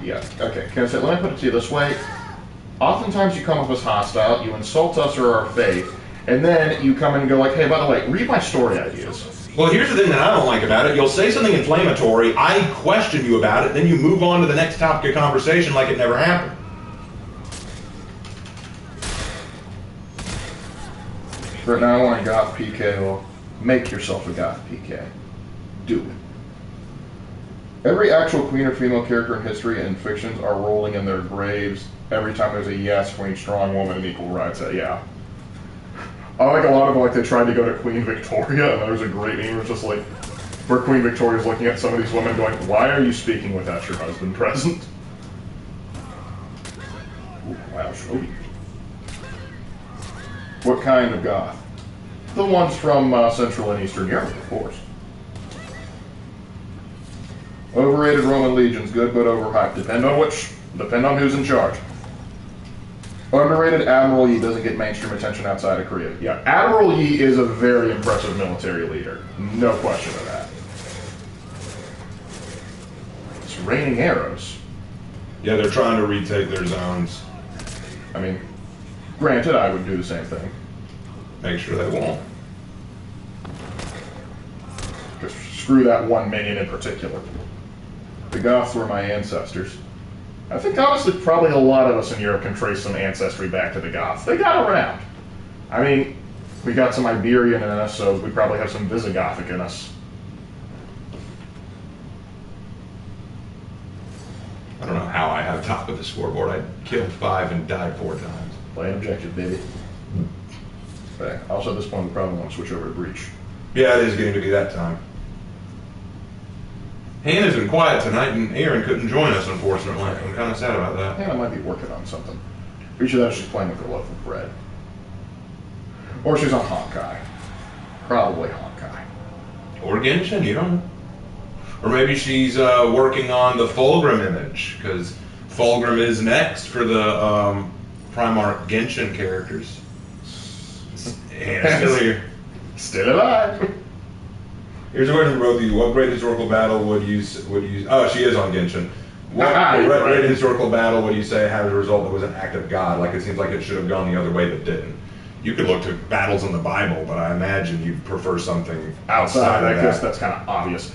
Yeah. Okay. Can I say? Let me put it to you this way. Oftentimes you come off as hostile. You insult us or our faith, and then you come in and go like, "Hey, by the way, read my story ideas." Well, here's the thing that I don't like about it. You'll say something inflammatory, I question you about it, then you move on to the next topic of conversation like it never happened. Right now I want a goth PK. Well, make yourself a goth PK. Do it. Every actual queen or female character in history and fictions are rolling in their graves every time there's a yes queen, strong woman, and equal rights. Yeah. I like a lot of them, like they tried to go to Queen Victoria, and there was a great meme, it was just like, where Queen Victoria's looking at some of these women going, why are you speaking without your husband present? Ooh, wow, showy. What kind of goth? The ones from Central and Eastern Europe, of course. Overrated Roman legions, good but overhyped. Depend on who's in charge. Underrated Admiral Yi doesn't get mainstream attention outside of Korea. Yeah, Admiral Yi is a very impressive military leader. No question of that. It's raining arrows. Yeah, they're trying to retake their zones. I mean, granted, I would do the same thing. Make sure they won't. Just screw that one minion in particular. The Goths were my ancestors. I think honestly probably a lot of us in Europe can trace some ancestry back to the Goths. They got around. I mean, we got some Iberian in us, so we probably have some Visigothic in us. I don't know how I have top of the scoreboard. I killed 5 and died 4 times. Play objective, baby. Okay. Also at this point we probably want to switch over to Breach. Yeah, it is getting to be that time. Hannah's been quiet tonight, and Aaron couldn't join us, unfortunately. I'm kind of sad about that. Hannah might be working on something. Breach of that she's playing with her loaf of bread. Or she's on Honkai. Probably Honkai. Or Genshin, you don't know. Or maybe she's working on the Fulgrim image, because Fulgrim is next for the Primarch Genshin characters. Hannah's still here. Still alive. Here's a question for both of you. What great historical battle would you? Oh, she is on Genshin. What great historical battle would you say had a result that was an act of God? Like it seems like it should have gone the other way but didn't. You could look to battles in the Bible, but I imagine you'd prefer something outside of I that. guess that's kind of obvious.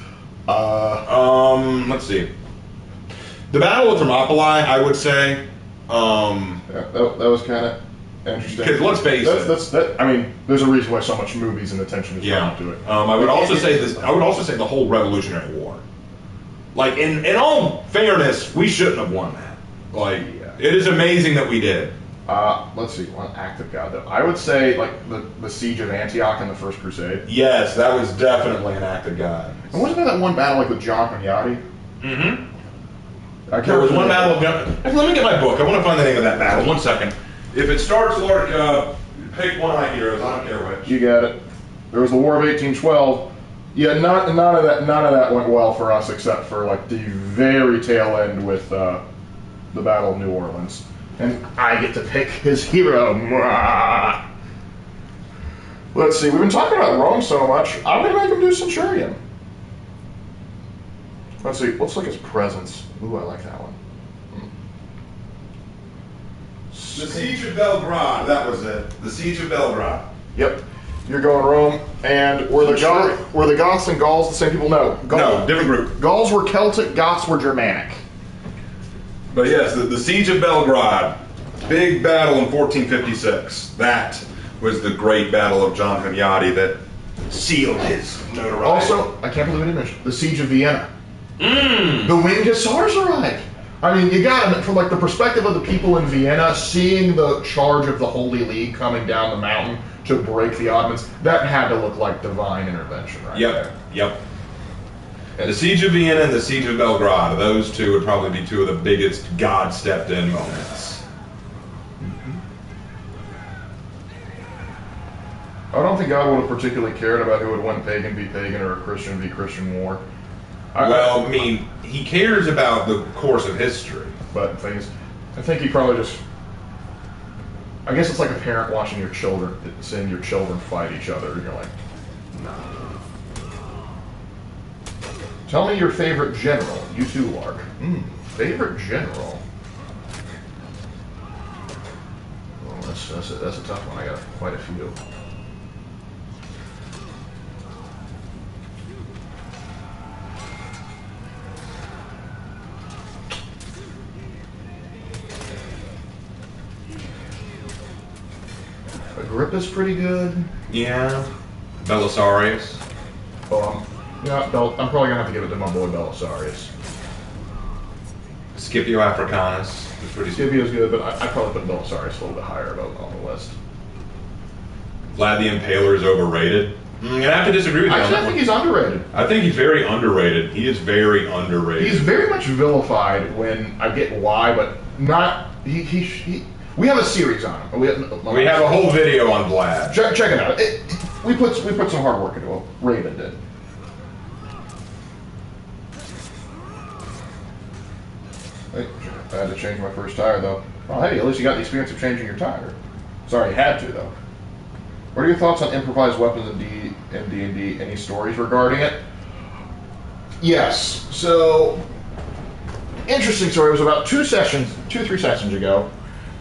Let's see. The Battle of Thermopylae, I would say. Yeah, that was kind of interesting. Because let's face it. I mean, there's a reason why so much movies and attention is drawn to it. I would also say this. I would also say the whole Revolutionary War. Like in all fairness, we shouldn't have won that. Like it is amazing that we did. Let's see, one act of God though. I would say like the siege of Antioch in the First Crusade. Yes, that was definitely an act of God. And wasn't there that one battle like with John Hunyadi? Mm-hmm. There was one battle. Let me get my book. I want to find the name of that battle. 1 second. If it starts, Lord, pick one of my heroes. I don't care which. You got it. There was the War of 1812. Yeah, none of that went well for us, except for like the very tail end with the Battle of New Orleans. And I get to pick his hero. Mwah. Let's see. We've been talking about Rome so much. I'm gonna make him do Centurion. Let's see. Let's look at his presence. Ooh, I like that one. The Siege of Belgrade. That was it. The Siege of Belgrade. Yep. You're going Rome, and were the Goths and Gauls the same people? No. No, different group. Gauls were Celtic, Goths were Germanic. But yes, the Siege of Belgrade, big battle in 1456. That was the great battle of John Hunyadi that sealed his notoriety. Also, I can't believe I didn't mention the Siege of Vienna. The winged hussars arrived. I mean, you got it from like the perspective of the people in Vienna, seeing the charge of the Holy League coming down the mountain to break the Ottomans. That had to look like divine intervention, right? Yep. And the Siege of Vienna and the Siege of Belgrade, those two would probably be two of the biggest God stepped in moments. I don't think God would have particularly cared about who would win pagan v pagan or a Christian v Christian war. Well, I mean, he cares about the course of history. But the thing is, I think he probably just. I guess it's like a parent watching your children, seeing your children fight each other, and you're like, no. Tell me your favorite general. You too, Lark. Favorite general. Well, that's a tough one. I got quite a few. Agrippa's pretty good. Yeah. Belisarius. Yeah, I'm probably gonna have to give it to my boy Belisarius. Scipio Africanus is pretty good. Scipio's good, but I'd probably put Belisarius a little bit higher on the list. Vlad the Impaler is overrated. I'm gonna have to disagree with you. Actually, I think he's underrated. I think he's very underrated. He is very underrated. He's very much vilified when I get why, but not. We have a series on him. We have a whole video on Vlad. Check it out. We put some hard work into it. Raven did. I had to change my first tire though. Well, hey, at least you got the experience of changing your tire. Sorry, you had to though. What are your thoughts on improvised weapons in D&D? Any stories regarding it? Yes. So, interesting story. It was about 3 sessions ago,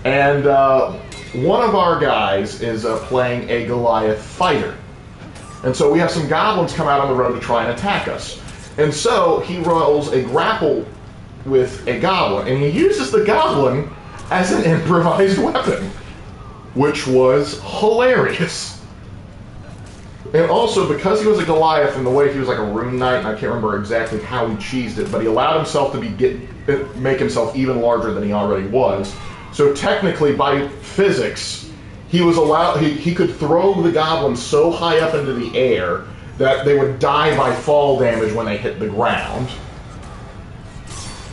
and one of our guys is playing a Goliath fighter, and so we have some goblins come out on the road to try and attack us, and so he rolls a grapple with a goblin, and he uses the goblin as an improvised weapon, which was hilarious. And also, because he was a Goliath and the way he was like a rune knight, and I can't remember exactly how he cheesed it, but he allowed himself to make himself even larger than he already was. So technically, by physics, he could throw the goblins so high up into the air that they would die by fall damage when they hit the ground.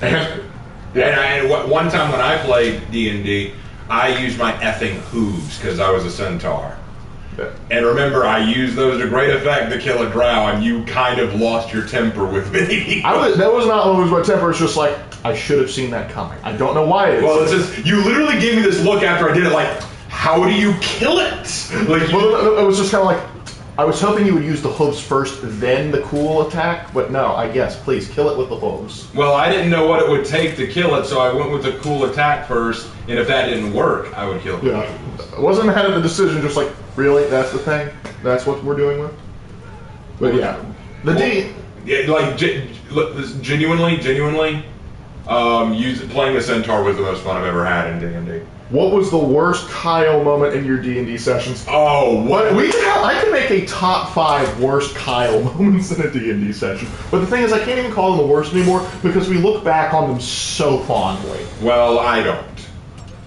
And one time when I played D&D, I used my effing hooves because I was a centaur. Yeah. And remember, I used those to great effect to kill a drow, and you kind of lost your temper with me. That was not lose my temper. It's just like, I should have seen that coming. I don't know why it is. Well, it's just, you literally gave me this look after I did it, like, how do you kill it? Like, well, it was just kind of like, I was hoping you would use the hooves first, then the cool attack, but no, I guess, please, kill it with the hooves. Well, I didn't know what it would take to kill it, so I went with the cool attack first, and if that didn't work, I would kill it with the hooves. Wasn't ahead of the decision, just like, really, that's the thing? That's what we're doing with? But yeah, genuinely, playing the centaur was the most fun I've ever had in D&D. What was the worst Kyle moment in your D&D sessions? Oh, what? I could make a top 5 worst Kyle moments in a D&D session. But the thing is, I can't even call them the worst anymore because we look back on them so fondly. Well, I don't.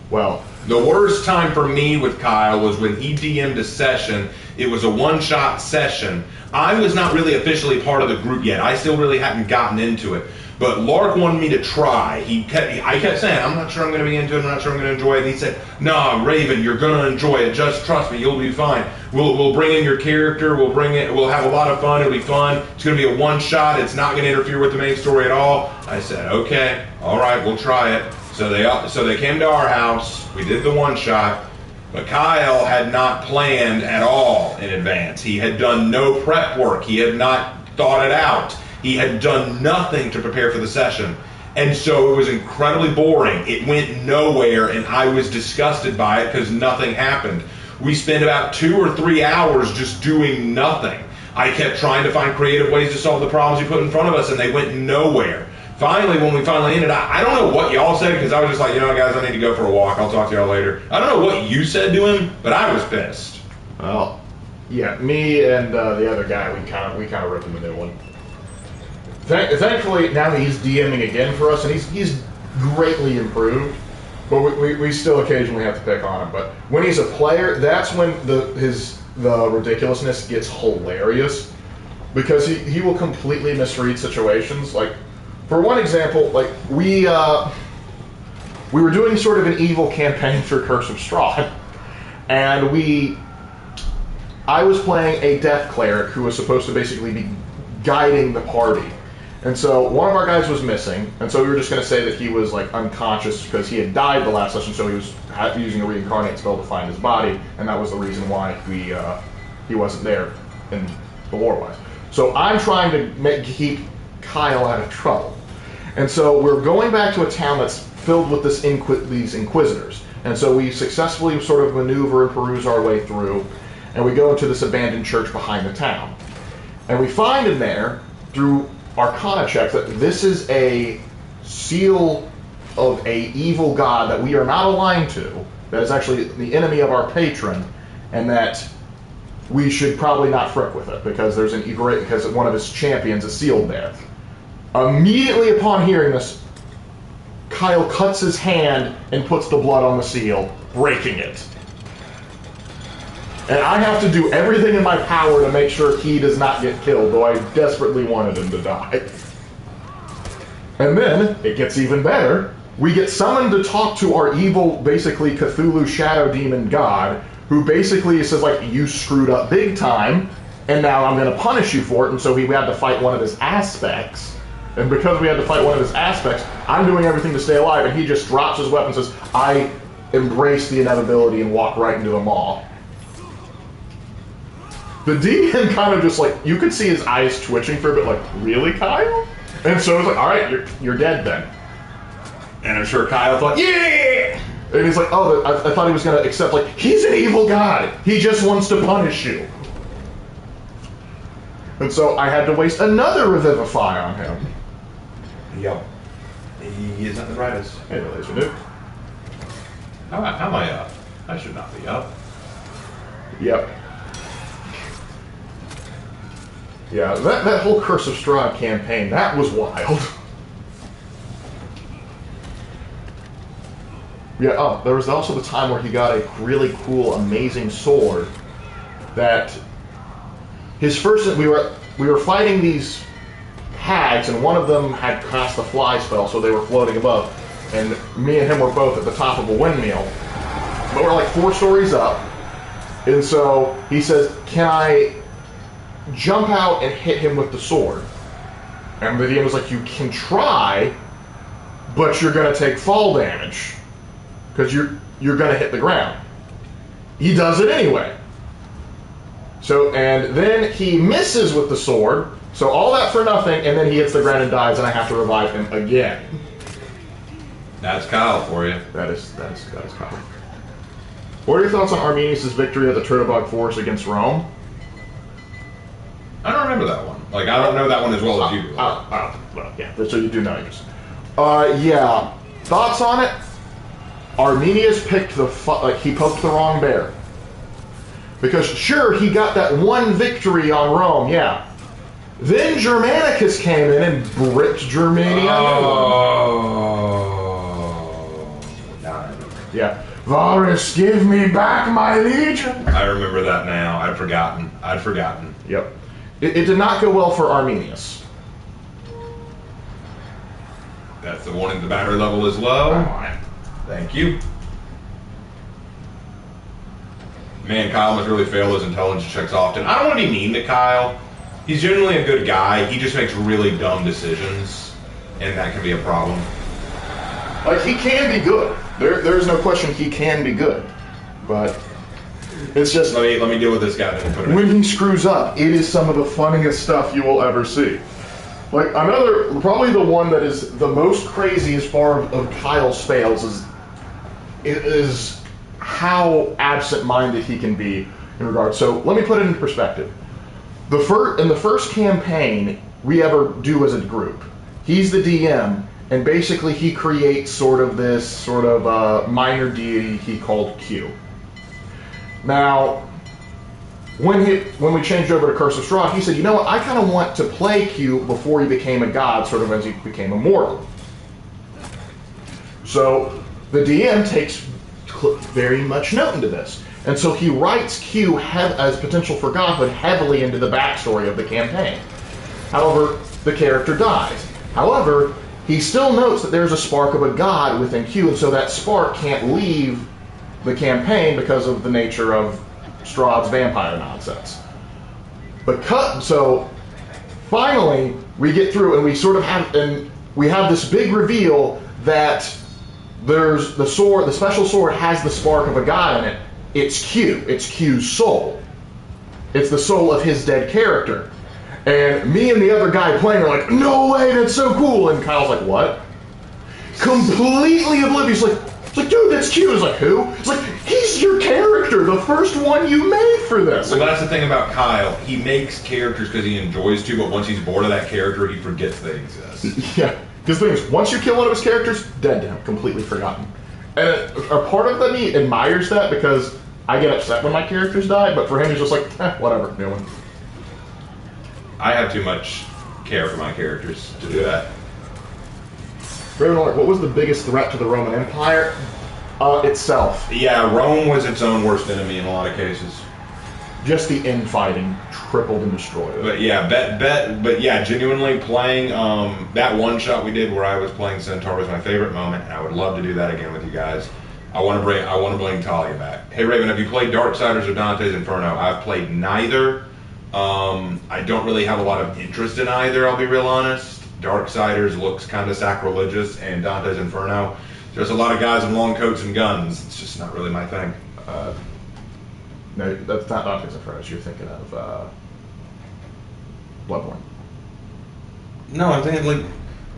Well, the worst time for me with Kyle was when he DM'd a session. It was a one-shot session. I was not really officially part of the group yet. I still really hadn't gotten into it. But Lark wanted me to try. I kept saying, I'm not sure I'm going to be into it. I'm not sure I'm going to enjoy it. And he said, nah, Raven, you're going to enjoy it. Just trust me. You'll be fine. We'll bring in your character. We'll have a lot of fun. It'll be fun. It's going to be a one-shot. It's not going to interfere with the main story at all. I said, okay, all right, we'll try it. So they came to our house. We did the one-shot. But Kyle had not planned at all in advance. He had done no prep work. He had not thought it out. He had done nothing to prepare for the session. And so it was incredibly boring. It went nowhere, and I was disgusted by it because nothing happened. We spent about 2 or 3 hours just doing nothing. I kept trying to find creative ways to solve the problems he put in front of us, and they went nowhere. Finally, when we finally ended, I don't know what y'all said, because I was just like, guys, I need to go for a walk. I'll talk to y'all later. I don't know what you said to him, but I was pissed. Well, yeah, me and the other guy, we kind of ripped him a new one. Thankfully, now he's DMing again for us, and he's greatly improved. But we still occasionally have to pick on him. But when he's a player, that's when the ridiculousness gets hilarious, because he will completely misread situations. Like, for one example, like we were doing sort of an evil campaign for Curse of Strahd, and I was playing a death cleric who was supposed to basically be guiding the party. And so one of our guys was missing, and so we were just going to say that he was like unconscious because he had died the last session, so he was using a reincarnate spell to find his body, and that was the reason why he wasn't there in the lore-wise. So I'm trying to keep Kyle out of trouble. And so we're going back to a town that's filled with these inquisitors. And so we successfully sort of maneuver and peruse our way through, and we go into this abandoned church behind the town. And we find in there, through Arcana checks, that this is a seal of a evil god that we are not aligned to, that is actually the enemy of our patron, and that we should probably not frick with it because because one of his champions is sealed there. Immediately upon hearing this, Kyle cuts his hand and puts the blood on the seal, breaking it. And I have to do everything in my power to make sure he does not get killed, though I desperately wanted him to die. And then, it gets even better. We get summoned to talk to our evil, basically Cthulhu shadow demon god, who basically says, like, you screwed up big time, and now I'm going to punish you for it, and so we had to fight one of his aspects. And because we had to fight one of his aspects, I'm doing everything to stay alive, and he just drops his weapon and says, I embrace the inevitability and walk right into the maw. The DM kind of just like, you could see his eyes twitching for a bit, like, really, Kyle? And so it's like, all right, you're dead then. And I'm sure Kyle thought, yeah! And he's like, oh, I thought he was going to accept, like, he's an evil god. He just wants to punish you. And so I had to waste another Revivify on him. Yep. He isn't the brightest. Hey, laser nuke. How am I up? I should not be up. Yep. Yeah, that whole Curse of Strahd campaign, that was wild. Yeah, oh, there was also the time where he got a really cool, amazing sword that his first, we were fighting these hags, and one of them had cast the fly spell, so they were floating above, and me and him were both at the top of a windmill, but we're like 4 stories up, and so he says, can I jump out and hit him with the sword? And the DM was like, you can try, but you're going to take fall damage, because you're going to hit the ground. He does it anyway. So, and then he misses with the sword, so all that for nothing, and then he hits the ground and dies, and I have to revive him again. That's Kyle for you. That is Kyle. What are your thoughts on Arminius' victory at the Turdabog Forest against Rome? I don't remember that one. Like, I don't know that one as well as you do. Well, yeah, so you do know yours. Yeah. Thoughts on it? Arminius picked he poked the wrong bear. Because sure, he got that one victory on Rome, yeah. Then Germanicus came in and bricked Germania. Oh. Yeah. Varus, give me back my legion. I remember that now. I'd forgotten. Yep. It did not go well for Arminius. That's the warning. The battery level is low. Thank you. Man, Kyle must really fail his intelligence checks often. I don't want to be mean to Kyle. He's generally a good guy. He just makes really dumb decisions, and that can be a problem. Like, he can be good. There's no question he can be good. But it's just... Let me deal with this guy. Then when he screws up, it is some of the funniest stuff you will ever see. Like, probably the one that is the most crazy as far of Kyle's fails is how absent-minded he can be in regard. So let me put it in perspective. In the first campaign we ever do as a group, he's the DM, and basically he creates this minor deity he called Q. Now, when we changed over to Curse of Strahd, he said, you know what, I kind of want to play Q before he became a god, sort of as he became immortal. So the DM takes very much note into this. And so he writes Q as potential for godhood heavily into the backstory of the campaign. However, the character dies. However, he still notes that there's a spark of a god within Q, and so that spark can't leave the campaign because of the nature of Strahd's vampire nonsense. So finally, we get through and we sort of have, and we have this big reveal that there's the sword, the special sword has the spark of a god in it. It's Q. It's Q's soul. It's the soul of his dead character. And me and the other guy playing are like, no way, that's so cool. And Kyle's like, what? Completely oblivious. It's like, dude, that's Q. It's like, who? It's like, he's your character, the first one you made for this. Well, that's the thing about Kyle. He makes characters because he enjoys to, but once he's bored of that character, he forgets they exist. Yeah. Because the thing is, once you kill one of his characters, dead to him, completely forgotten. And a part of me admires that because I get upset when my characters die, but for him, he's just like, whatever, new one. I have too much care for my characters to do that. Ravenlord, what was the biggest threat to the Roman Empire? Itself. Yeah, Rome was its own worst enemy in a lot of cases. Just the infighting tripled and destroyed it. But yeah, but yeah, genuinely playing that one shot we did where I was playing Centaur was my favorite moment, and I would love to do that again with you guys. I want to bring Talia back. Hey Raven, have you played Darksiders or Dante's Inferno? I've played neither. I don't really have a lot of interest in either, I'll be real honest. Darksiders looks kind of sacrilegious, and Dante's Inferno, there's a lot of guys in long coats and guns. It's just not really my thing. No, that's not Dante's Inferno. You're thinking of Bloodborne. No, I'm thinking like,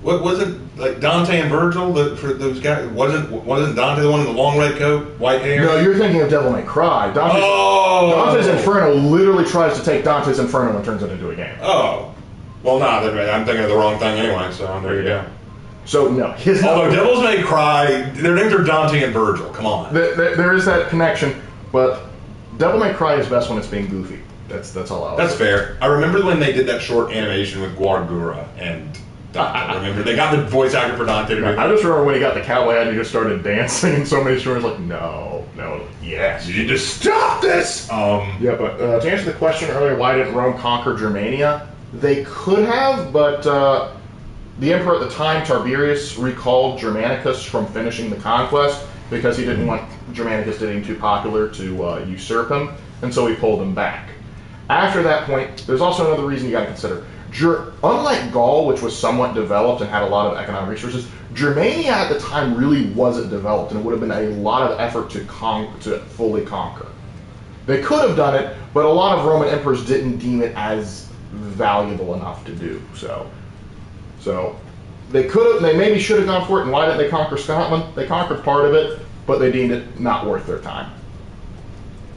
what wasn't like Dante and Virgil? For those guys, wasn't Dante the one in the long red coat, white hair? No, you're thinking of Devil May Cry. Dante's Inferno literally tries to take Dante's Inferno and turns it into a game. Oh, well, I'm thinking of the wrong thing anyway. So there you go. So no, although Devils May Cry, their names are Dante and Virgil. Come on. There is that connection, but Devil May Cry is best when it's being goofy. That's all. That's fair. I remember when they did that short animation with Guargura and Dante. Remember they got the voice actor for Dante to do I just remember when he got the cowboy hat and he just started dancing in so many stories. Like no, yes, you need to stop this. Yeah, but to answer the question earlier, why didn't Rome conquer Germania? They could have, but the emperor at the time, Tiberius, recalled Germanicus from finishing the conquest because he didn't want Germanicus getting too popular to usurp him, and so he pulled him back. After that point, there's also another reason you got to consider. Unlike Gaul, which was somewhat developed and had a lot of economic resources, Germania at the time really wasn't developed, and it would have been a lot of effort to fully conquer. They could have done it, but a lot of Roman emperors didn't deem it as valuable enough to do so. So they could have, they maybe should have gone for it. And why didn't they conquer Scotland? They conquered part of it, but they deemed it not worth their time.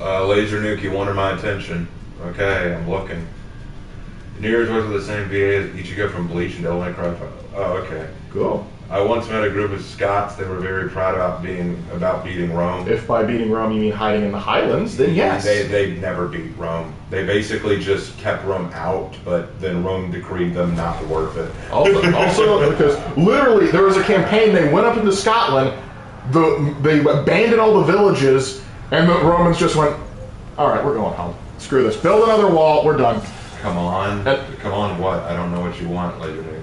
Laser Nuke, you wanted my attention. Okay, I'm looking. New Year's was the same VA as Ichigo from Bleach and Devil May Cry. Oh, okay. Cool. I once met a group of Scots. They were very proud about beating Rome. If by beating Rome you mean hiding in the Highlands, then yes. They never beat Rome. They basically just kept Rome out, but then Rome decreed them not worth it. Also because literally there was a campaign. They went up into Scotland. They abandoned all the villages, and the Romans just went, "All right, we're going home. Screw this. Build another wall. We're done." Come on. Come on, what? I don't know what you want, Laser Nuke.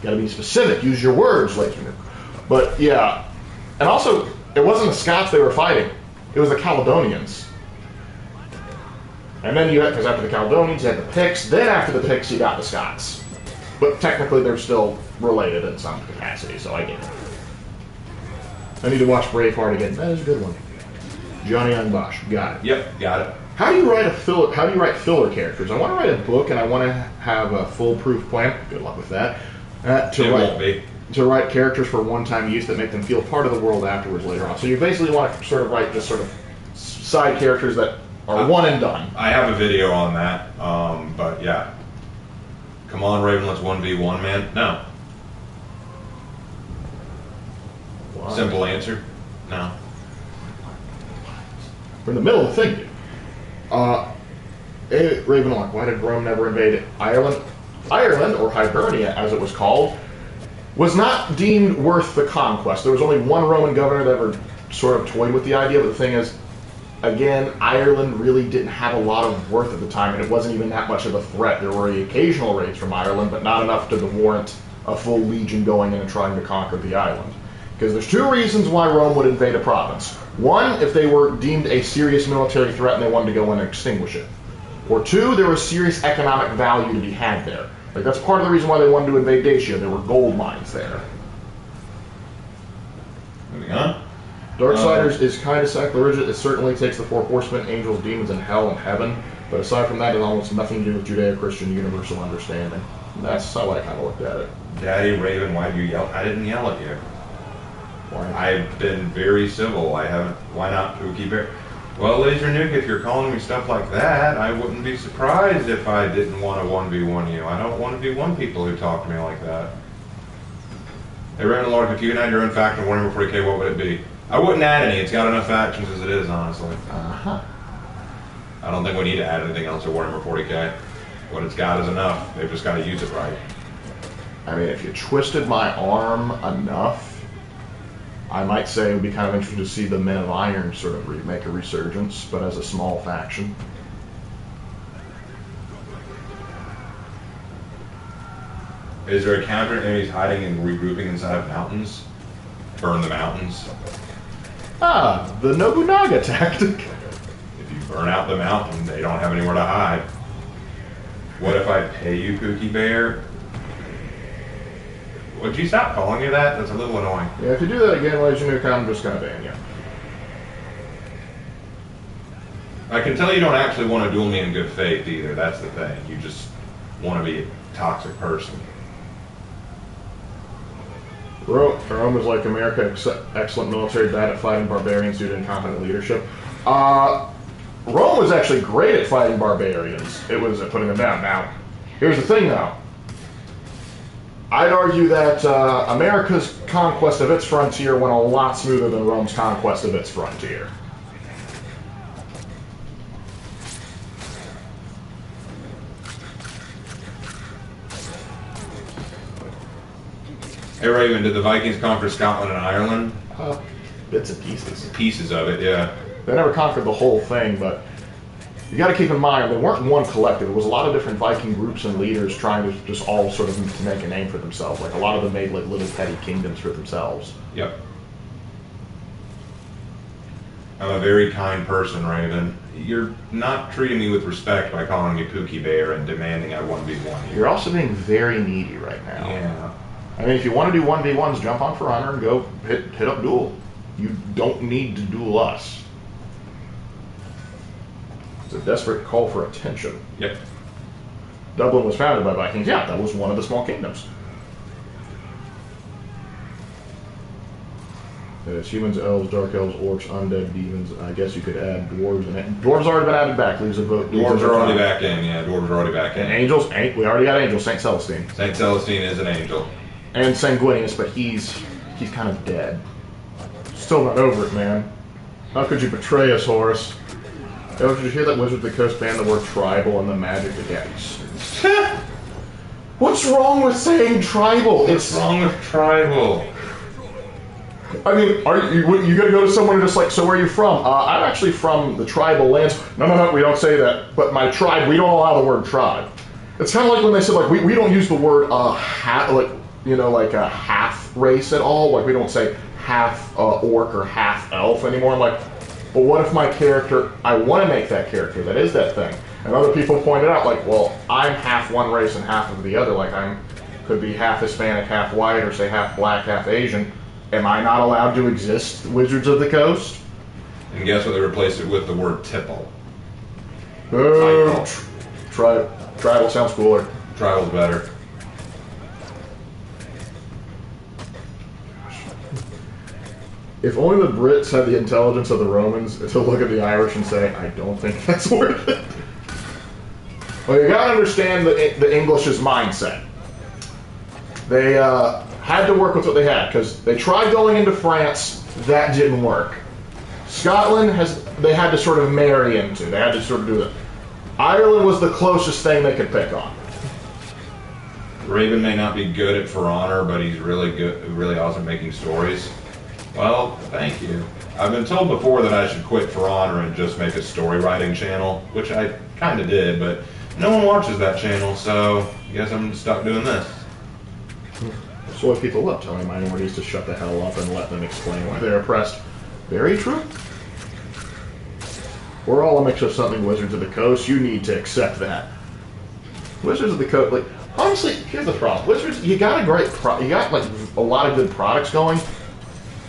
Gotta be specific. Use your words, Laser Nuke. But yeah. And also, it wasn't the Scots they were fighting. It was the Caledonians. And then because after the Caledonians, you had the Picts. Then after the Picts, you got the Scots. But technically, they're still related in some capacity, so I get it. I need to watch Braveheart again. That is a good one. Johnny Young Bosch. Got it. Yep, got it. How do you write filler characters? I want to write a book and I want to have a foolproof plan. Good luck with that. To write characters for one-time use that make them feel part of the world afterwards later on. So you basically want to sort of write just sort of side characters that are one and done. I have a video on that, but yeah. Come on, Raven, let's 1v1, man. No. Why? Simple answer. No. We're in the middle of the thing, dude. Ravenlock, why did Rome never invade Ireland? Ireland, or Hibernia as it was called, was not deemed worth the conquest. There was only one Roman governor that ever sort of toyed with the idea, but the thing is, again, Ireland really didn't have a lot of worth at the time, and it wasn't even that much of a threat. There were occasional raids from Ireland, but not enough to warrant a full legion going in and trying to conquer the island. Because there's two reasons why Rome would invade a province. One, if they were deemed a serious military threat and they wanted to go in and extinguish it. Or two, there was serious economic value to be had there. Like, that's part of the reason why they wanted to invade Dacia. There were gold mines there. Moving on. Darksiders is kind of sacrilegious. It certainly takes the four horsemen, angels, demons, and hell and heaven. But aside from that, it has almost nothing to do with Judeo-Christian universal understanding. And that's how I kind of looked at it. Daddy Raven, why do you yell? I didn't yell at you. Why? I've been very civil. I haven't. Why not Pookie Bear? Well, Laser Nuke, if you're calling me stuff like that, I wouldn't be surprised if I didn't want to 1v1 you. I don't want to be one people who talk to me like that. Hey, Raven Lord, if you can add your own faction to Warhammer 40k, what would it be? I wouldn't add any. It's got enough factions as it is, honestly. Uh-huh. I don't think we need to add anything else to Warhammer 40k. What it's got is enough. They've just got to use it right. I mean, if you twisted my arm enough, I might say it would be kind of interesting to see the Men of Iron sort of make a resurgence, but as a small faction. Is there a counter enemies hiding and regrouping inside of mountains? Burn the mountains. Ah, the Nobunaga tactic. If you burn out the mountain, they don't have anywhere to hide. What if I pay you, Pookie Bear? Would you stop calling me that? That's a little annoying. Yeah, if you do that again, Legend Nuke, I'm just going to ban you. I can tell you don't actually want to duel me in good faith either. That's the thing. You just want to be a toxic person. Rome is like America, excellent military, bad at fighting barbarians due to incompetent leadership. Rome was actually great at fighting barbarians. It was at putting them down. Now, here's the thing though. I'd argue that America's conquest of its frontier went a lot smoother than Rome's conquest of its frontier. Hey Raven, did the Vikings conquer Scotland and Ireland? Bits and pieces. Pieces of it, yeah. They never conquered the whole thing, but you got to keep in mind they weren't one collective. It was a lot of different Viking groups and leaders trying to just all sort of to make a name for themselves. Like a lot of them made like little petty kingdoms for themselves. Yep. I'm a very kind person, Raven. You're not treating me with respect by calling me Pookie Bear and demanding I 1v1 you. You're also being very needy right now. Yeah. I mean, if you want to do 1v1s, jump on For Honor and go hit up Duel. You don't need to duel us. It's a desperate call for attention. Yep. Dublin was founded by Vikings. Yeah, that was one of the small kingdoms. There's humans, elves, dark elves, orcs, undead, demons. I guess you could add dwarves. And dwarves already been added back. Leaves a vote. Dwarves are already back in. Yeah, dwarves are already back in. And angels. We already got angels. Saint Celestine. Saint Celestine is an angel. And Sanguinius, but he's kind of dead. Still not over it, man. How could you betray us, Horace? Oh, did you hear that Wizard of the Coast banned the word tribal and the magic against? What's wrong with saying tribal? What's wrong with tribal? I mean, are you gonna go to someone and just like, so where are you from? I'm actually from the tribal lands. No, we don't say that. But my tribe, we don't allow the word tribe. It's kind of like when they said like we don't use the word like a half race at all. Like we don't say half orc or half elf anymore. I'm like, well, what if my character, I want to make that character that is that thing? And other people pointed out like, well, I'm half one race and half of the other. Like could be half Hispanic, half white, or say half black, half Asian. Am I not allowed to exist, Wizards of the Coast? And guess what they replaced it with? The word tipple. Tribal sounds cooler. Tribal's better. If only the Brits had the intelligence of the Romans to look at the Irish and say, I don't think that's worth it. Well, you gotta understand the English's mindset. They had to work with what they had, because they tried going into France, that didn't work. Scotland, they had to sort of marry into, they had to sort of do that. Ireland was the closest thing they could pick on. Raven may not be good at For Honor, but he's really good, really awesome making stories. Well, thank you. I've been told before that I should quit For Honor and just make a story writing channel, which I kind of did, but no one watches that channel, so I guess I'm stuck doing this. So what people love telling minorities to shut the hell up and let them explain why they're oppressed. Very true. We're all a mix of something, Wizards of the Coast. You need to accept that. Wizards of the Coast, like, Honestly, here's the problem. Wizards, you got you got like a lot of good products going.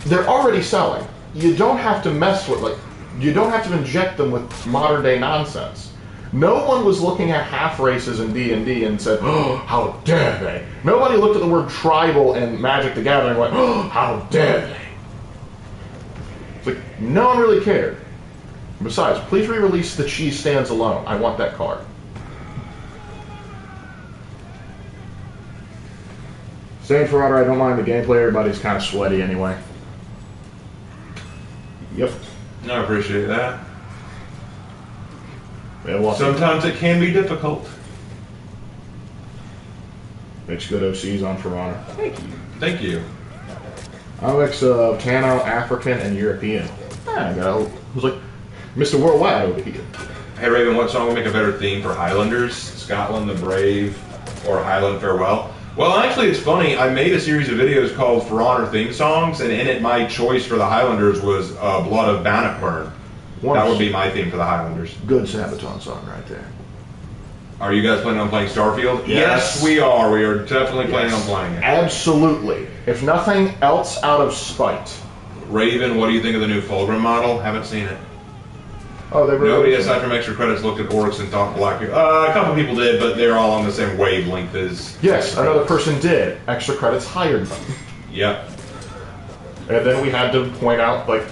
They're already selling. You don't have to mess with you don't have to inject them with modern day nonsense. No one was looking at half races in D&D and said, "Oh, how dare they!" Nobody looked at the word tribal in Magic the Gathering and went, "Oh, how dare they!" It's like no one really cared. Besides, please re-release the Cheese Stands Alone. I want that card. Same for Otter, I don't mind the gameplay. Everybody's kind of sweaty anyway. Yep. I appreciate that. Yeah, well, sometimes it can be difficult. Makes good OCs on For Honor. Thank you. Thank you. I mix Tano, African, and European. I was like, Mr. Worldwide over here. Hey Raven, what song would make a better theme for Highlanders? Scotland the Brave or Highland Farewell? Well, actually, it's funny. I made a series of videos called For Honor theme songs, and in it, my choice for the Highlanders was Blood of Bannockburn. That would be my theme for the Highlanders. Good Sabaton song right there. Are you guys planning on playing Starfield? Yes. We are. We are definitely planning on playing it. Absolutely. If nothing else, out of spite. Raven, what do you think of the new Fulgrim model? Haven't seen it. Oh, they Nobody aside from extra credits looked at Oryx and thought Black. A couple people did, but they're all on the same wavelength as. Yes, another person did. Extra credits hired them. Yep. And then we had to point out, like,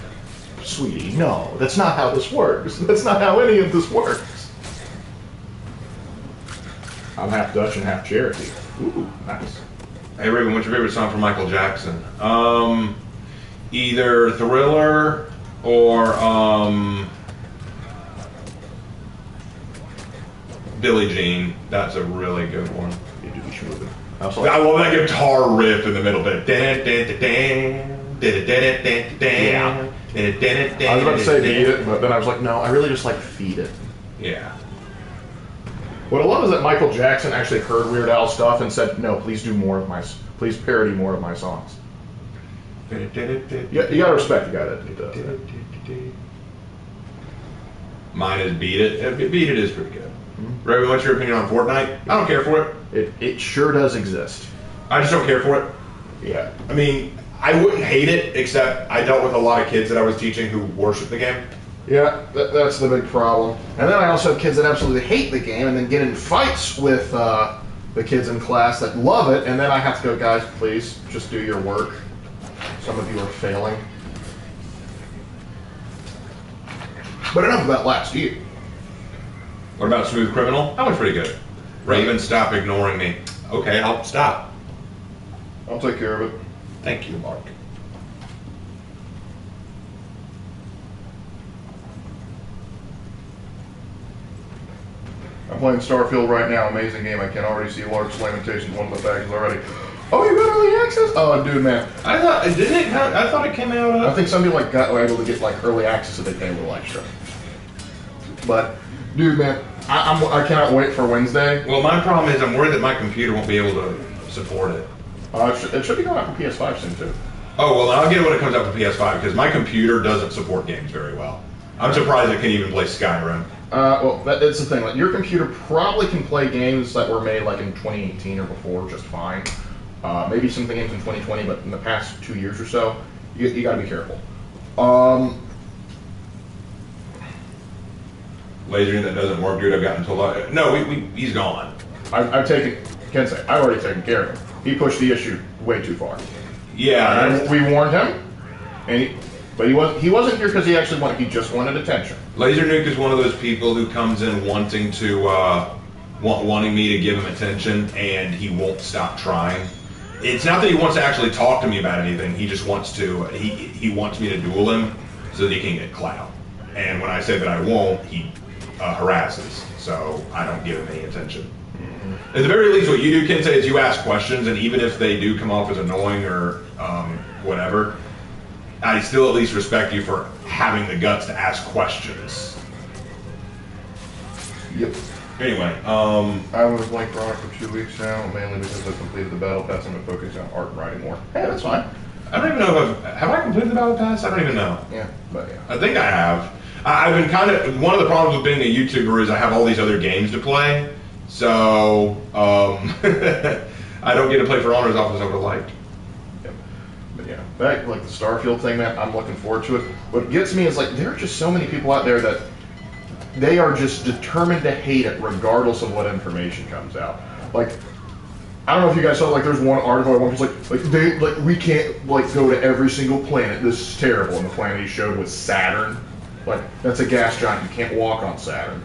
sweetie, no, that's not how this works. That's not how any of this works. I'm half Dutch and half Cherokee. Ooh, nice. Hey Raven, what's your favorite song from Michael Jackson? Either Thriller or Billie Jean. That's a really good one. I I love that guitar riff in the middle. Yeah. I was about to say beat it, but then I was like, no, I really just like feed it. Yeah. What I love is that Michael Jackson actually heard Weird Al stuff and said, no, please do more of please parody more of my songs. Yeah, you gotta respect the guy that does that. Mine is Beat It. Beat It is pretty good. Raven, what's your opinion on Fortnite? I don't care for it. It sure does exist. I just don't care for it. Yeah. I mean, I wouldn't hate it, except I dealt with a lot of kids that I was teaching who worship the game. Yeah, that's the big problem. And then I also have kids that absolutely hate the game and then get in fights with the kids in class that love it, and then I have to go, guys, please, just do your work. Some of you are failing. But enough about last year. What about Smooth Criminal? That was pretty good. Raven, stop ignoring me. Okay, I'll stop. I'll take care of it. Thank you, Mark. I'm playing Starfield right now. Amazing game. I can already see Lark's Lamentations, one of the factions already. Oh, you got early access? Oh, dude, man. I thought it came out. I think some people were able to get early access if they pay a little extra. But, dude, man, I cannot wait for Wednesday. Well, my problem is I'm worried that my computer won't be able to support it. It should be going out for PS5 soon too. Oh well, I'll get it when it comes out for PS5 because my computer doesn't support games very well. I'm surprised it can even play Skyrim. Well, that's the thing. Like, your computer probably can play games that were made like in 2018 or before just fine. Maybe some games in 2020, but in the past 2 years or so, you got to be careful. Laser that doesn't work, dude. I've gotten told. No, he's gone. I've already taken care of him. He pushed the issue way too far. Yeah, we warned him, but he wasn't here because he just wanted attention. Laser Nuke is one of those people who comes in wanting me to give him attention, and he won't stop trying. It's not that he wants to actually talk to me about anything. He just wants to. He wants me to duel him so that he can get clout. And when I say that I won't, he harasses. So I don't give him any attention. At the very least, what you do, Kensei, is you ask questions, and even if they do come off as annoying or whatever, I still at least respect you for having the guts to ask questions. Yep. Anyway, I was blank for art for 2 weeks now, mainly because I completed the battle pass and I'm focusing on art and writing more. Hey, that's fine. I don't even know if have I completed the battle pass? I don't even know. Yeah, but yeah. I think I have. I've been one of the problems with being a YouTuber is I have all these other games to play. So I don't get to play for honor as often as I would have liked. Yep. But yeah, back like the Starfield thing, man, I'm looking forward to it. What gets me is like there are just so many people out there that they are just determined to hate it regardless of what information comes out. Like, I don't know if you guys saw, like, there's one article where one was like we can't like go to every single planet. This is terrible. And the planet he showed was Saturn. Like, that's a gas giant. You can't walk on Saturn.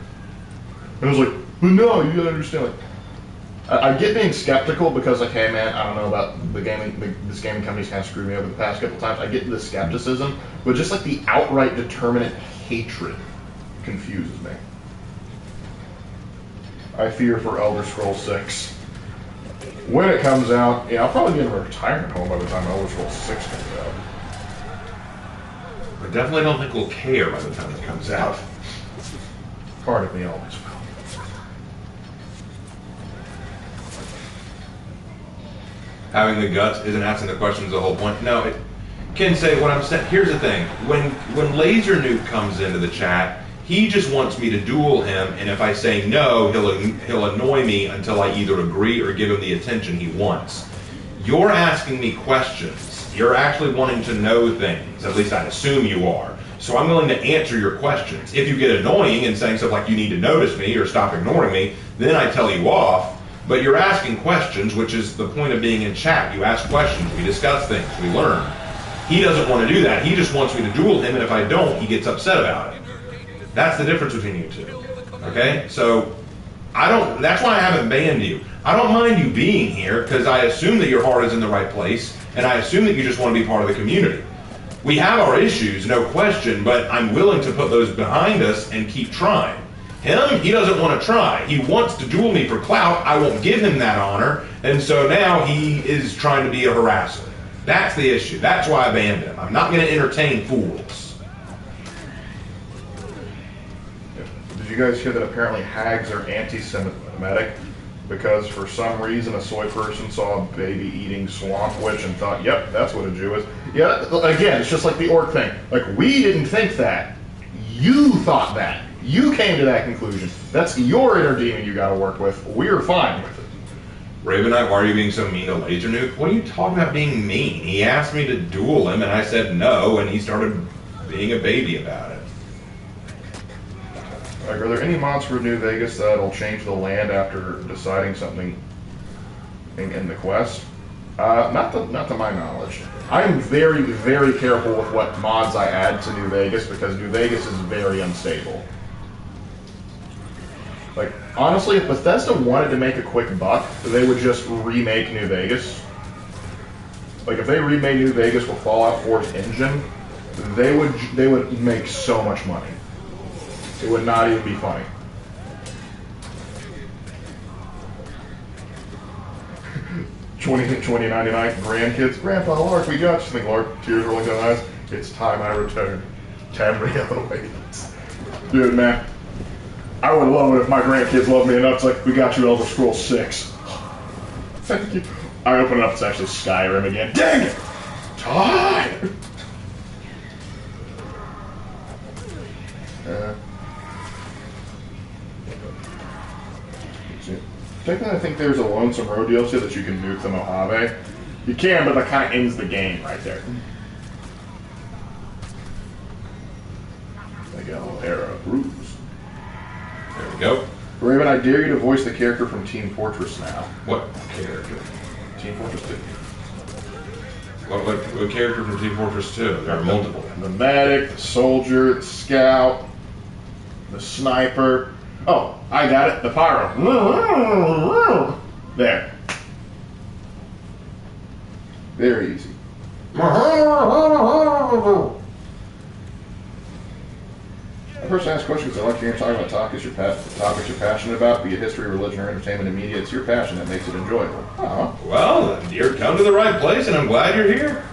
And I was like, but no, you gotta understand. Like, I get being skeptical because, like, hey man, I don't know about the gaming. This gaming company's kind of screwed me over the past couple times. I get the skepticism, but just like the outright determinate hatred confuses me. I fear for Elder Scrolls 6. When it comes out, yeah, I'll probably be in a retirement home by the time Elder Scrolls 6 comes out. I definitely don't think we'll care by the time it comes out. Part of me always will. Having the guts isn't asking the questions the whole point. No, it can say what I'm saying. Here's the thing. When Laser Nuke comes into the chat, he just wants me to duel him, and if I say no, he'll annoy me until I either agree or give him the attention he wants. You're asking me questions. You're actually wanting to know things. At least I assume you are. So I'm willing to answer your questions. If you get annoying and saying stuff like you need to notice me or stop ignoring me, then I tell you off. But you're asking questions, which is the point of being in chat. You ask questions, we discuss things, we learn. He doesn't want to do that. He just wants me to duel him, and if I don't, he gets upset about it. That's the difference between you two. Okay? So that's why I haven't banned you. I don't mind you being here because I assume that your heart is in the right place, and I assume that you just want to be part of the community. We have our issues, no question, but I'm willing to put those behind us and keep trying. Him, he doesn't want to try. He wants to duel me for clout. I won't give him that honor, and so now he is trying to be a harasser. That's the issue. That's why I banned him. I'm not going to entertain fools. Did you guys hear that apparently hags are anti-Semitic because for some reason a soy person saw a baby eating swamp witch and thought, yep, that's what a Jew is. Yeah, again, it's just like the orc thing. Like, we didn't think that. You thought that. You came to that conclusion. That's your inner demon you got to work with. We're fine with it. Raven Knight, why are you being so mean to Laser Nuke? What are you talking about being mean? He asked me to duel him, and I said no, and he started being a baby about it. Like, are there any mods for New Vegas that'll change the land after deciding something in the quest? Not to my knowledge. I'm very, very careful with what mods I add to New Vegas because New Vegas is very unstable. Like, honestly, if Bethesda wanted to make a quick buck, they would just remake New Vegas. Like, if they remade New Vegas with Fallout 4's engine, they would make so much money. It would not even be funny. $20.99 grandkids. Grandpa, Lark, we got you. Think Lark, tears rolling down eyes. It's time I return. Tamriel awaits. Dude, man, I would love it if my grandkids loved me enough. It's like, we got you Elder Scrolls 6. Thank you. I open it up, it's actually Skyrim again. Dang it! Time! Technically, I think there's a Lonesome Road DLC that you can nuke the Mojave. You can, but that kind of ends the game right there. I got a little arrow bruise. There we go. Raven, I dare you to voice the character from Team Fortress now. What character? Team Fortress 2. What character from Team Fortress 2? There are multiple. The medic, the soldier, the scout, the sniper. Oh, I got it. The pyro. There. Very easy. I first ask questions because I like hearing talk about topics you're passionate about, be it history, religion, or entertainment and media. It's your passion that makes it enjoyable. Well, you're come to the right place, and I'm glad you're here.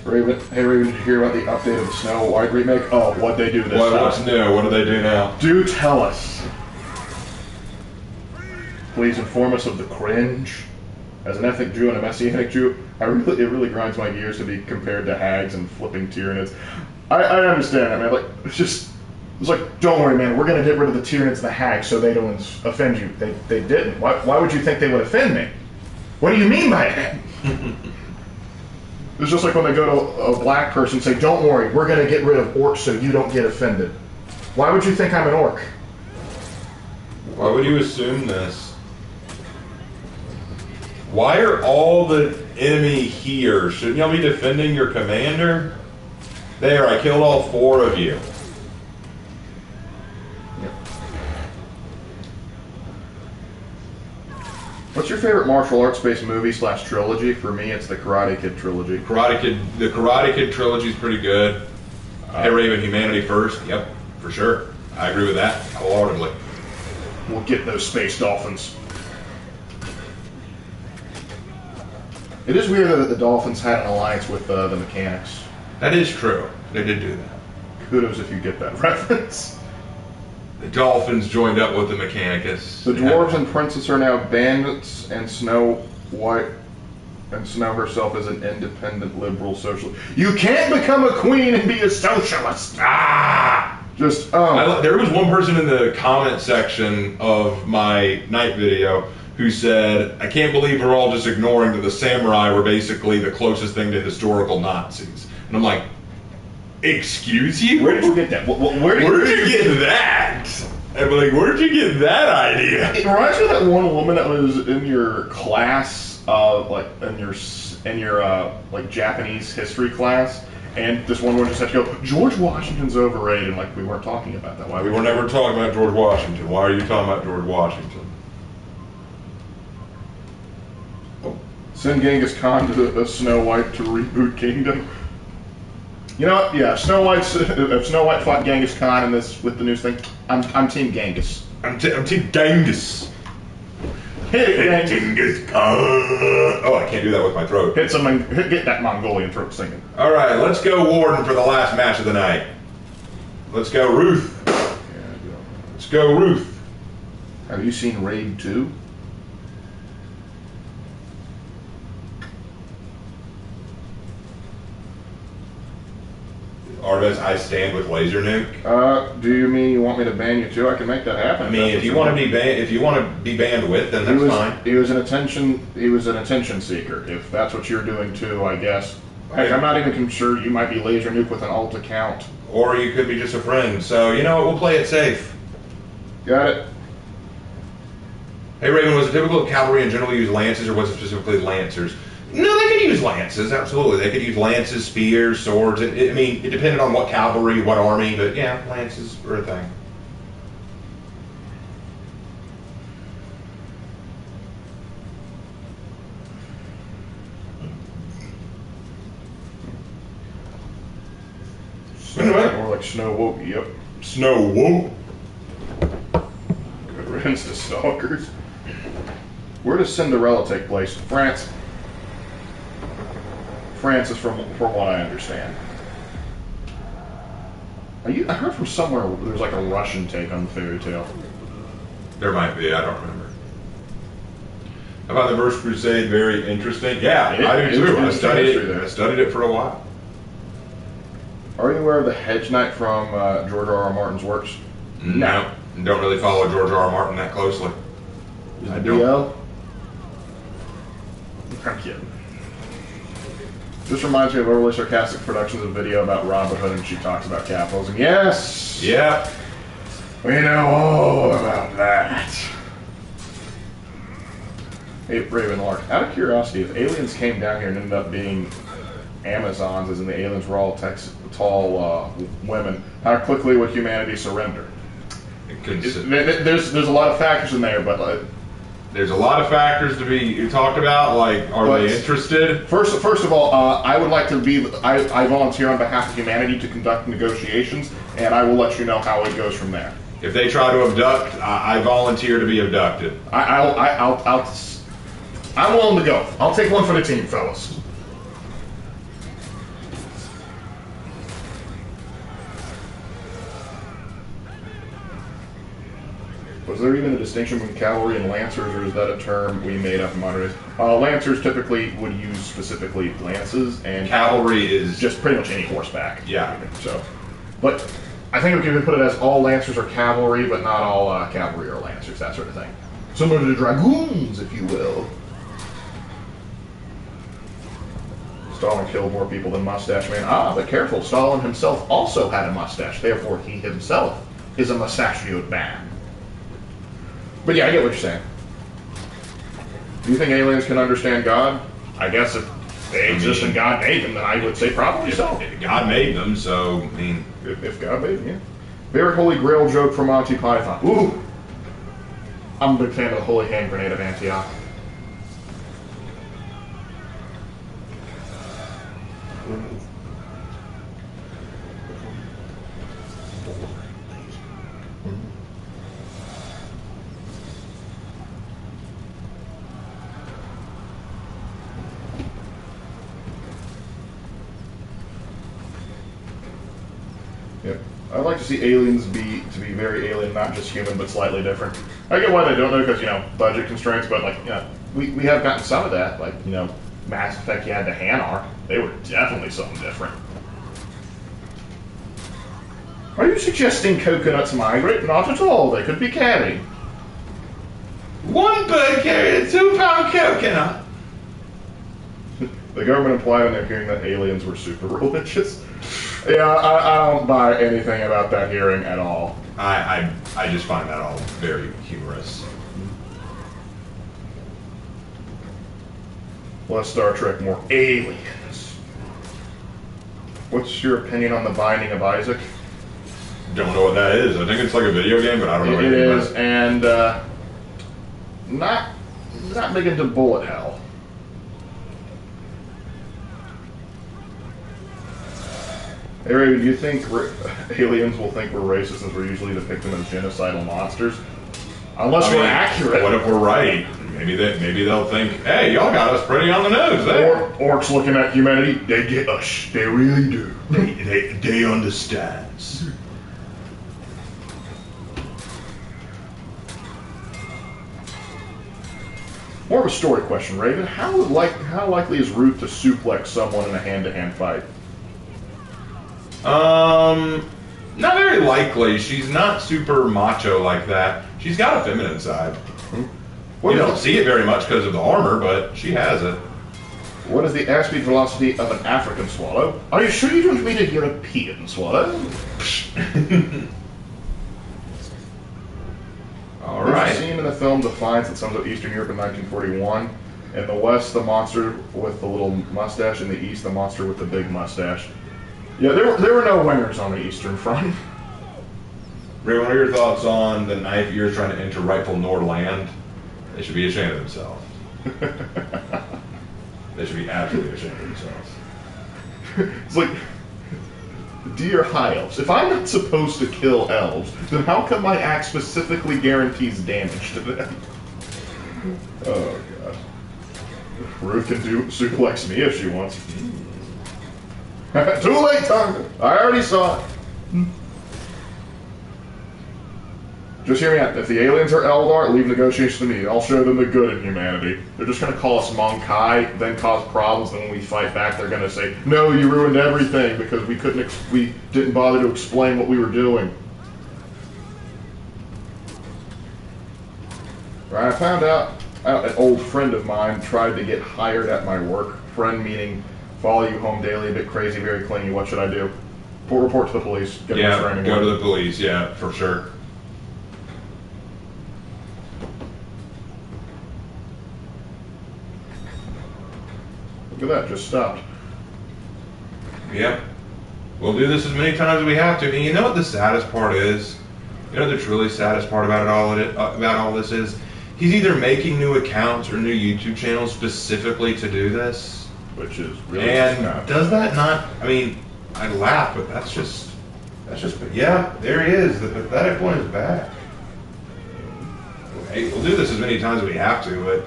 Raven, hey Raven, did you hear about the update of the Snow White remake? Oh, what'd they do this time? What's new? What do they do now? Do tell us. Please inform us of the cringe. As an ethnic Jew and a Messianic Jew, it really grinds my gears to be compared to hags and flipping Tyranids. I understand that, man. Like, it's just, was like, don't worry, man, we're going to get rid of the Tyranids and the Hags so they don't offend you. They didn't. Why would you think they would offend me? What do you mean by that? It's just like when they go to a black person and say, don't worry, we're going to get rid of orcs so you don't get offended. Why would you think I'm an orc? Why would you assume this? Why are all the enemy here? Shouldn't y'all be defending your commander? There, I killed all 4 of you. What's your favorite martial arts-based movie / trilogy? For me, it's the Karate Kid trilogy. The Karate Kid trilogy is pretty good. Hey Raven, humanity first. Yep, for sure. I agree with that wholeheartedly. We'll get those space dolphins. It is weird that the Dolphins had an alliance with the mechanics. That is true. They did do that. Kudos if you get that reference. The Dolphins joined up with the Mechanicus. The dwarves and princess are now bandits, and Snow White and Snow herself is an independent liberal socialist. You can't become a queen and be a socialist. Just there was one person in the comment section of my night video who said, I can't believe we're all just ignoring that the samurai were basically the closest thing to historical Nazis. And I'm like, excuse you? Where did you get that? Where did you get that? I'm like, where did you get that idea? It reminds me of that one woman that was in your class, like in your like Japanese history class, and this one woman just had to go, George Washington's overrated, and like we weren't talking about that. Why? We were never talking about George Washington. Why are you talking about George Washington? Send Genghis Khan to Snow White to reboot Kingdom. You know what? Yeah, if Snow White fought Genghis Khan in this with the news thing, I'm Team Genghis. I'm Team Genghis. Hit it, Genghis Khan. Oh, I can't do that with my throat. Get that Mongolian throat singing. All right, let's go Warden for the last match of the night. Let's go Ruth. Let's go Ruth. Have you seen Raid 2? Artemis, I stand with laser nuke. Do you mean you want me to ban you too? I can make that happen. I mean, if you want to be banned with, then that's fine. He was an attention seeker. If that's what you're doing too, I guess. Heck, I'm not even sure you might be laser nuke with an alt account. Or you could be just a friend. So you know what? We'll play it safe. Got it. Hey Raven, was it typical cavalry in general use lances, or was it specifically lancers? No, they could use lances, absolutely. They could use lances, spears, swords. I mean, it depended on what cavalry, what army, but yeah, lances were a thing. More like Snow Woke, yep. Snow Woke. Good riddance to stalkers. Where does Cinderella take place? France. France is from what I understand. I heard from somewhere there's like a Russian take on the fairy tale. There might be, I don't remember. How about the First Crusade? Very interesting. Yeah, I do too. I studied it for a while. Are you aware of the Hedge Knight from George R.R. Martin's works? No, don't really follow George R.R. Martin that closely. I don't. I'm kidding. This reminds me of Overly Sarcastic Productions, a video about Robin Hood, and she talks about capitalism. Yes! Yeah. We know all about that. Hey, Raven Lark, out of curiosity, if aliens came down here and ended up being Amazons, as in the aliens were all tall women, how quickly would humanity surrender? There's a lot of factors in there, but... There's a lot of factors to be talked about, like, are they interested? First of all, I would like to be, I volunteer on behalf of humanity to conduct negotiations, and I will let you know how it goes from there. If they try to abduct, I volunteer to be abducted. I'm willing to go. I'll take one for the team, fellas. Was there even a distinction between cavalry and lancers, or is that a term we made up in modern days? Lancers typically would use specifically lances, and cavalry is just pretty much any horseback. Yeah. So, but I think we could put it as all Lancers are cavalry, but not all cavalry are Lancers, that sort of thing. Similar to the Dragoons, if you will. Stalin killed more people than Mustache Man. Ah, but careful, Stalin himself also had a mustache, therefore he himself is a mustachioed man. But yeah, I get what you're saying. Do you think aliens can understand God? I guess if they exist and God made them, then I would say probably so. If God made them, so, I mean... If God made them, yeah. Very Holy Grail joke from Monty Python. Ooh! I'm a big fan of the Holy Hand Grenade of Antioch. Yep. I'd like to see aliens be very alien, not just human, but slightly different. I get why they don't know, because, you know, budget constraints, but, like, you know, we have gotten some of that. Like, you know, Mass Effect, you had the Hanar. They were definitely something different. Are you suggesting coconuts migrate? Not at all. They could be carried. One bird carried a 2-pound coconut. The government implied in their hearing that aliens were super religious. Yeah, I don't buy anything about that hearing at all. I just find that all very humorous. Less Star Trek, more aliens. What's your opinion on the Binding of Isaac? Don't know what that is. I think it's like a video game, but I don't know what it it is. And not big into bullet hell. Hey, Raven, do you think aliens will think we're racist since we're usually depict them as genocidal monsters? Unless we're accurate. What if we're right? Maybe they'll think, hey, y'all got us pretty on the nose there. Or orcs looking at humanity, they get us. They really do. They understand. More of a story question, Raven. How likely is Ruth to suplex someone in a hand-to-hand fight? Not very likely. She's not super macho like that. She's got a feminine side. You don't see it very much because of the armor, but she has it. What is the airspeed velocity of an African swallow? Are you sure you don't mean a European swallow? All right. There's a scene in the film Defiance that sums up Eastern Europe in 1941. In the West, the monster with the little mustache. In the East, the monster with the big mustache. Yeah, there were no winners on the Eastern Front. Ray, what are your thoughts on the knife ears trying to enter rightful Nordland? They should be ashamed of themselves. They should be absolutely ashamed of themselves. It's like, dear High Elves, if I'm not supposed to kill elves, then how come my axe specifically guarantees damage to them? Oh, God. Ruth can suplex me if she wants. Too late, Tonga. I already saw it. Just hear me out. If the aliens are Eldar, leave negotiations to me. I'll show them the good in humanity. They're just going to call us Monkai, then cause problems, and when we fight back, they're going to say, no, you ruined everything because we didn't bother to explain what we were doing. Right, I found out an old friend of mine tried to get hired at my work. Friend meaning follow you home daily, a bit crazy, very clingy. What should I do? Report to the police. Get Yeah, go to the police. Yeah, for sure. Look at that, just stopped. Yep. We'll do this as many times as we have to. And you know what the saddest part is? You know the truly saddest part about all this is? He's either making new accounts or new YouTube channels specifically to do this. Which is really And does that not, I mean, I laugh, but that's just, yeah, there he is. The pathetic one is back. Hey, we'll do this as many times as we have to, but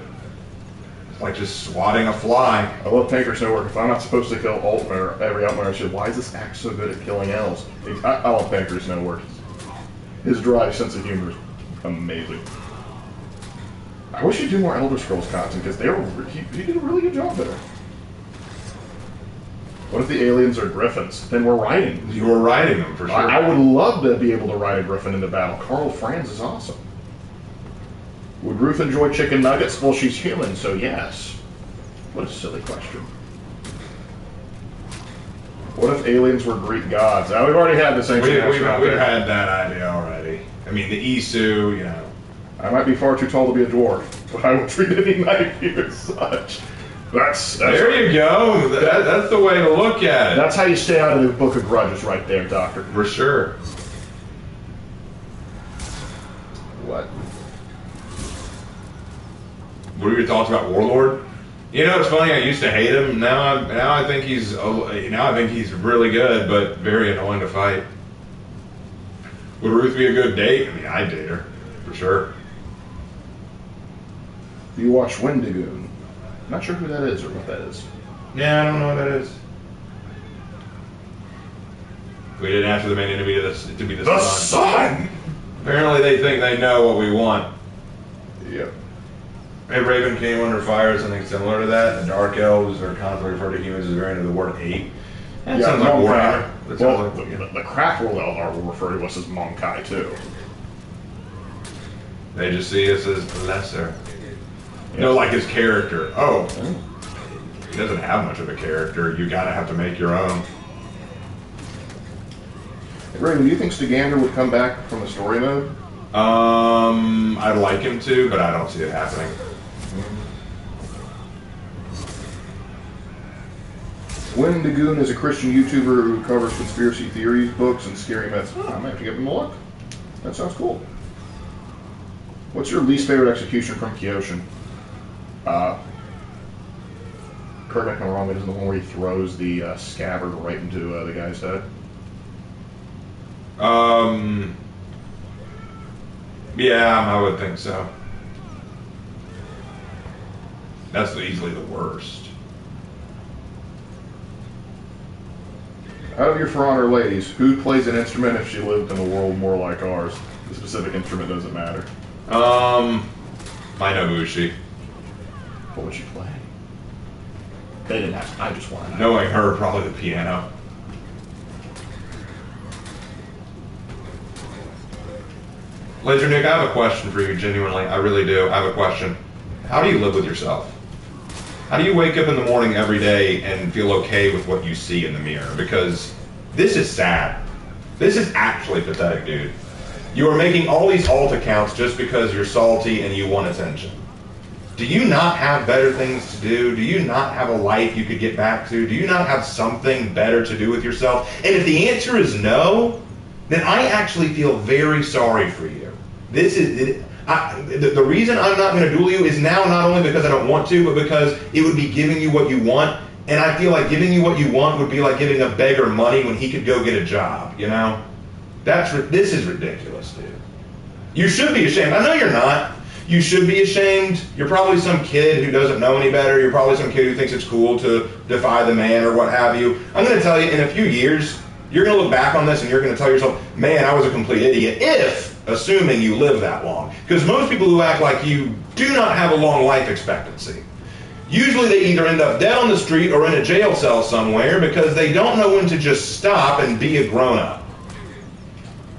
it's like just swatting a fly. I love Tanker's no work. If I'm not supposed to kill every Altmaier, I should. Why is this axe so good at killing elves? I love Tanker's no work. His dry sense of humor is amazing. I wish he'd do more Elder Scrolls content because he did a really good job there. What if the aliens are griffins? Then we're riding them. You were riding them for sure. I would love to be able to ride a griffin into battle. Carl Franz is awesome. Would Ruth enjoy chicken nuggets? Well, she's human, so yes. What a silly question. What if aliens were Greek gods? Now, we've already had this ancient We've astronaut there. had that idea already. I mean, the Isu, you know. I might be far too tall to be a dwarf, but I will treat any knight here as such. That's There you go. That's the way to look at it. That's how you stay out of the Book of Grudges right there, Doctor. For sure. What? What are your thoughts about Warlord? You know, it's funny. I used to hate him. Now I think he's really good, but very annoying to fight. Would Ruth be a good date? I mean, I'd date her for sure. Do you watch Wendigoon? Not sure who that is or what that is. Yeah, I don't know what that is. We didn't ask for the main enemy to be the sun. Apparently, they think they know what we want. Yep. A Raven came under fire or something similar to that. The Dark Elves are commonly referred to humans as variant of the word ape. That sounds like Warhammer. That Well, sounds like, the craft world are refer to us as Monkai too. they just see us as lesser. No, like his character. Oh, he doesn't have much of a character. You gotta have to make your own. Hey, Raven, do you think Stegander would come back from the story mode? I'd like him to, but I don't see it happening. Wendigoon is a Christian YouTuber who covers conspiracy theories, books, and scary myths. Oh, I might have to give him a look. That sounds cool. What's your least favorite execution from Kyoshin? Correct me if I'm wrong, it isn't the one where he throws the scabbard right into the guy's head? Yeah, I would think so. That's easily the worst. Out of your For Honor ladies, who plays an instrument if she lived in a world more like ours? The specific instrument doesn't matter. My Nobushi. What would she play? They didn't ask. I just want to know. Knowing her, probably the piano. Laser Nick, I have a question for you, genuinely. I really do. I have a question. How do you live with yourself? How do you wake up in the morning every day and feel okay with what you see in the mirror? Because this is sad. This is actually pathetic, dude. You are making all these alt accounts just because you're salty and you want attention. Do you not have better things to do? Do you not have a life you could get back to? Do you not have something better to do with yourself? And if the answer is no, then I actually feel very sorry for you. This is the reason I'm not going to duel you is now not only because I don't want to, but because it would be giving you what you want, and I feel like giving you what you want would be like giving a beggar money when he could go get a job. You know, this is ridiculous, dude. You should be ashamed. I know you're not. You should be ashamed. You're probably some kid who doesn't know any better. You're probably some kid who thinks it's cool to defy the man or what have you. I'm going to tell you, in a few years, you're going to look back on this and you're going to tell yourself, man, I was a complete idiot, assuming you live that long. Because most people who act like you do not have a long life expectancy. Usually they either end up dead on the street or in a jail cell somewhere because they don't know when to just stop and be a grown-up.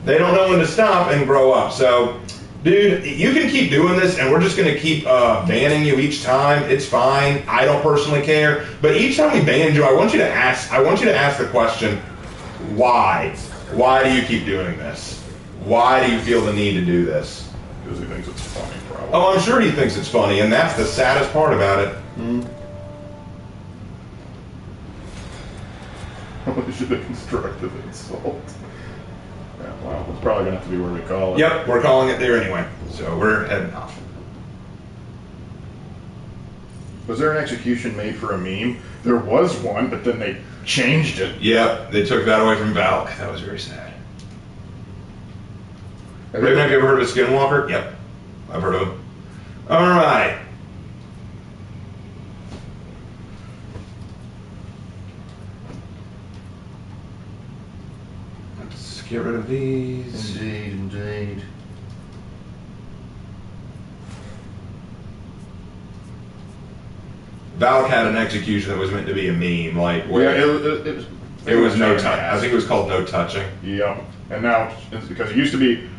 They don't know when to stop and grow up. So, dude, you can keep doing this, and we're just going to keep banning you each time. It's fine. I don't personally care. But each time we ban you, I want you to ask the question, why? Why do you keep doing this? Why do you feel the need to do this? Because he thinks it's funny, probably. Oh, I'm sure he thinks it's funny, and that's the saddest part about it. Probably should have constructive insult. Yeah, well, it's probably going to have to be where we call it. Yep, we're calling it there anyway. So we're heading off. Was there an execution made for a meme? There was one, but then they changed it. Yep, they took that away from Val. That was very sad. Raven, have you ever heard of a skinwalker? Yep, I've heard of him. All right. Let's get rid of these. Indeed. Valak had an execution that was meant to be a meme, like Yeah, where it was no touch. touch. I think it was called no touching. Yep. And now it's because it used to be,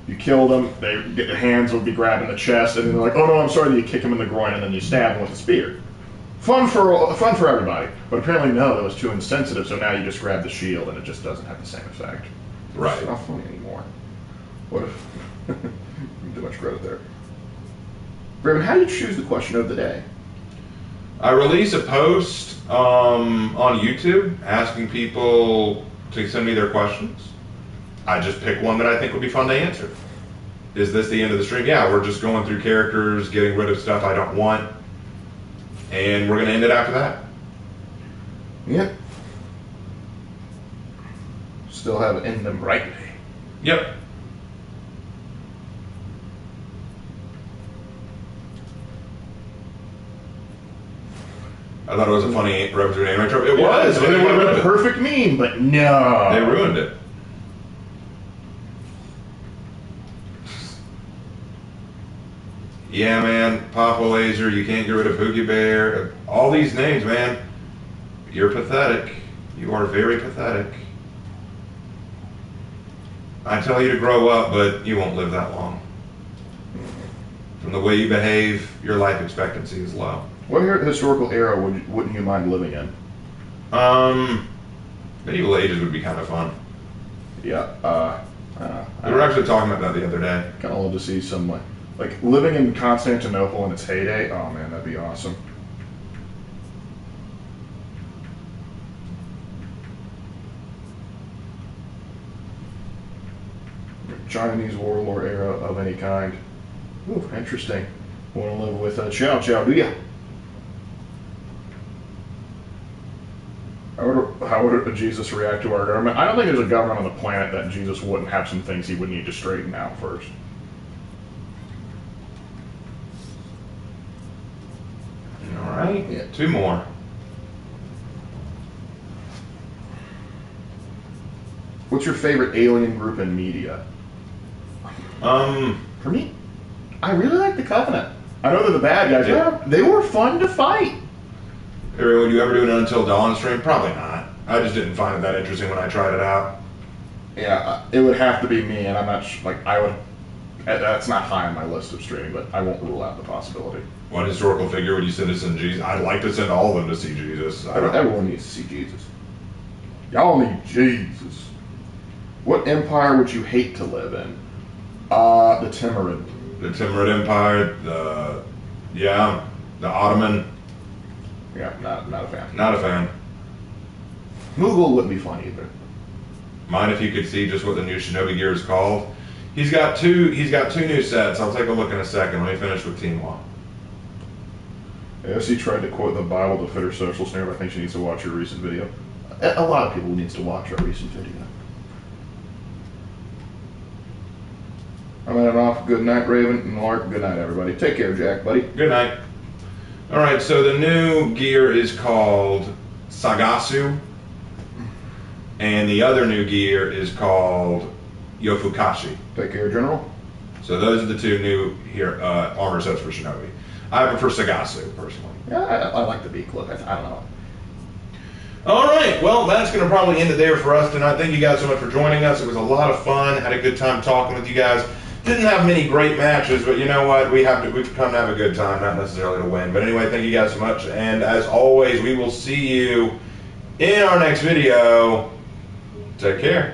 you killed them, their hands would be grabbing the chest, and then they're like, oh no, I'm sorry. Then you kick them in the groin, and then you stab them with a spear. Fun for everybody. But apparently no, that was too insensitive. So now you just grab the shield, and it just doesn't have the same effect. Right. It's not funny anymore. What if? Too much credit there. Raven, how do you choose the question of the day? I release a post on YouTube asking people to send me their questions. I just pick one that I think would be fun to answer. Is this the end of the stream? Yeah, we're just going through characters, getting rid of stuff I don't want, and we're going to end it after that. Yep. Still have it in them rightly. Yep. I thought it was a funny reference to an anime trope. It was. It would have been a perfect meme, but no. They ruined it. Yeah, man. Papa Laser, you can't get rid of Boogie Bear. All these names, man. You're pathetic. You are very pathetic. I tell you to grow up, but you won't live that long. From the way you behave, your life expectancy is low. What historical era wouldn't you mind living in? Medieval ages would be kind of fun. Yeah. We were actually talking about that the other day. Kind of love to see some like living in Constantinople in its heyday. Oh man, that'd be awesome. Chinese warlord era of any kind. Ooh, interesting. Want to live with Chow Chow, do ya? How would Jesus react to our government? I don't think there's a government on the planet that Jesus wouldn't have some things he would need to straighten out first. All right. Yeah. Two more. What's your favorite alien group in media? For me, I really like the Covenant. I know they're the bad guys. Yeah. They were fun to fight. Would you ever do an Until Dawn stream? Probably not. I just didn't find it that interesting when I tried it out. Yeah, it would have to be me, and I'm not I would. That's not high on my list of streaming, but I won't rule out the possibility. What historical figure would you send to see Jesus? I'd like to send all of them to see Jesus. Everyone needs to see Jesus. Y'all need Jesus. What empire would you hate to live in? The Timurid. The Timurid Empire, the Ottoman. Yeah, not a fan. Not a fan. Mughal wouldn't be fun either. Mind if you could see just what the new Shinobi gear is called? He's got two new sets. I'll take a look in a second. Let me finish with Teamwa. AFC tried to quote the Bible to fit her social snare, but I think she needs to watch your recent video. A lot of people needs to watch our recent video. I'm heading off. Good night, Raven and Lark. Good night, everybody. Take care, Jack, buddy. Good night. All right, so the new gear is called Sagasu, and the other new gear is called Yofukashi. Take care, General. So those are the two new here armor sets for Shinobi. I prefer Sagasu, personally. Yeah, I like the beak look. I don't know. All right, well, that's going to probably end it there for us tonight. Thank you guys so much for joining us. It was a lot of fun. Had a good time talking with you guys. Didn't have many great matches, but you know what? We've come to have a good time, not necessarily to win. But anyway, thank you guys so much. And as always, we will see you in our next video. Take care.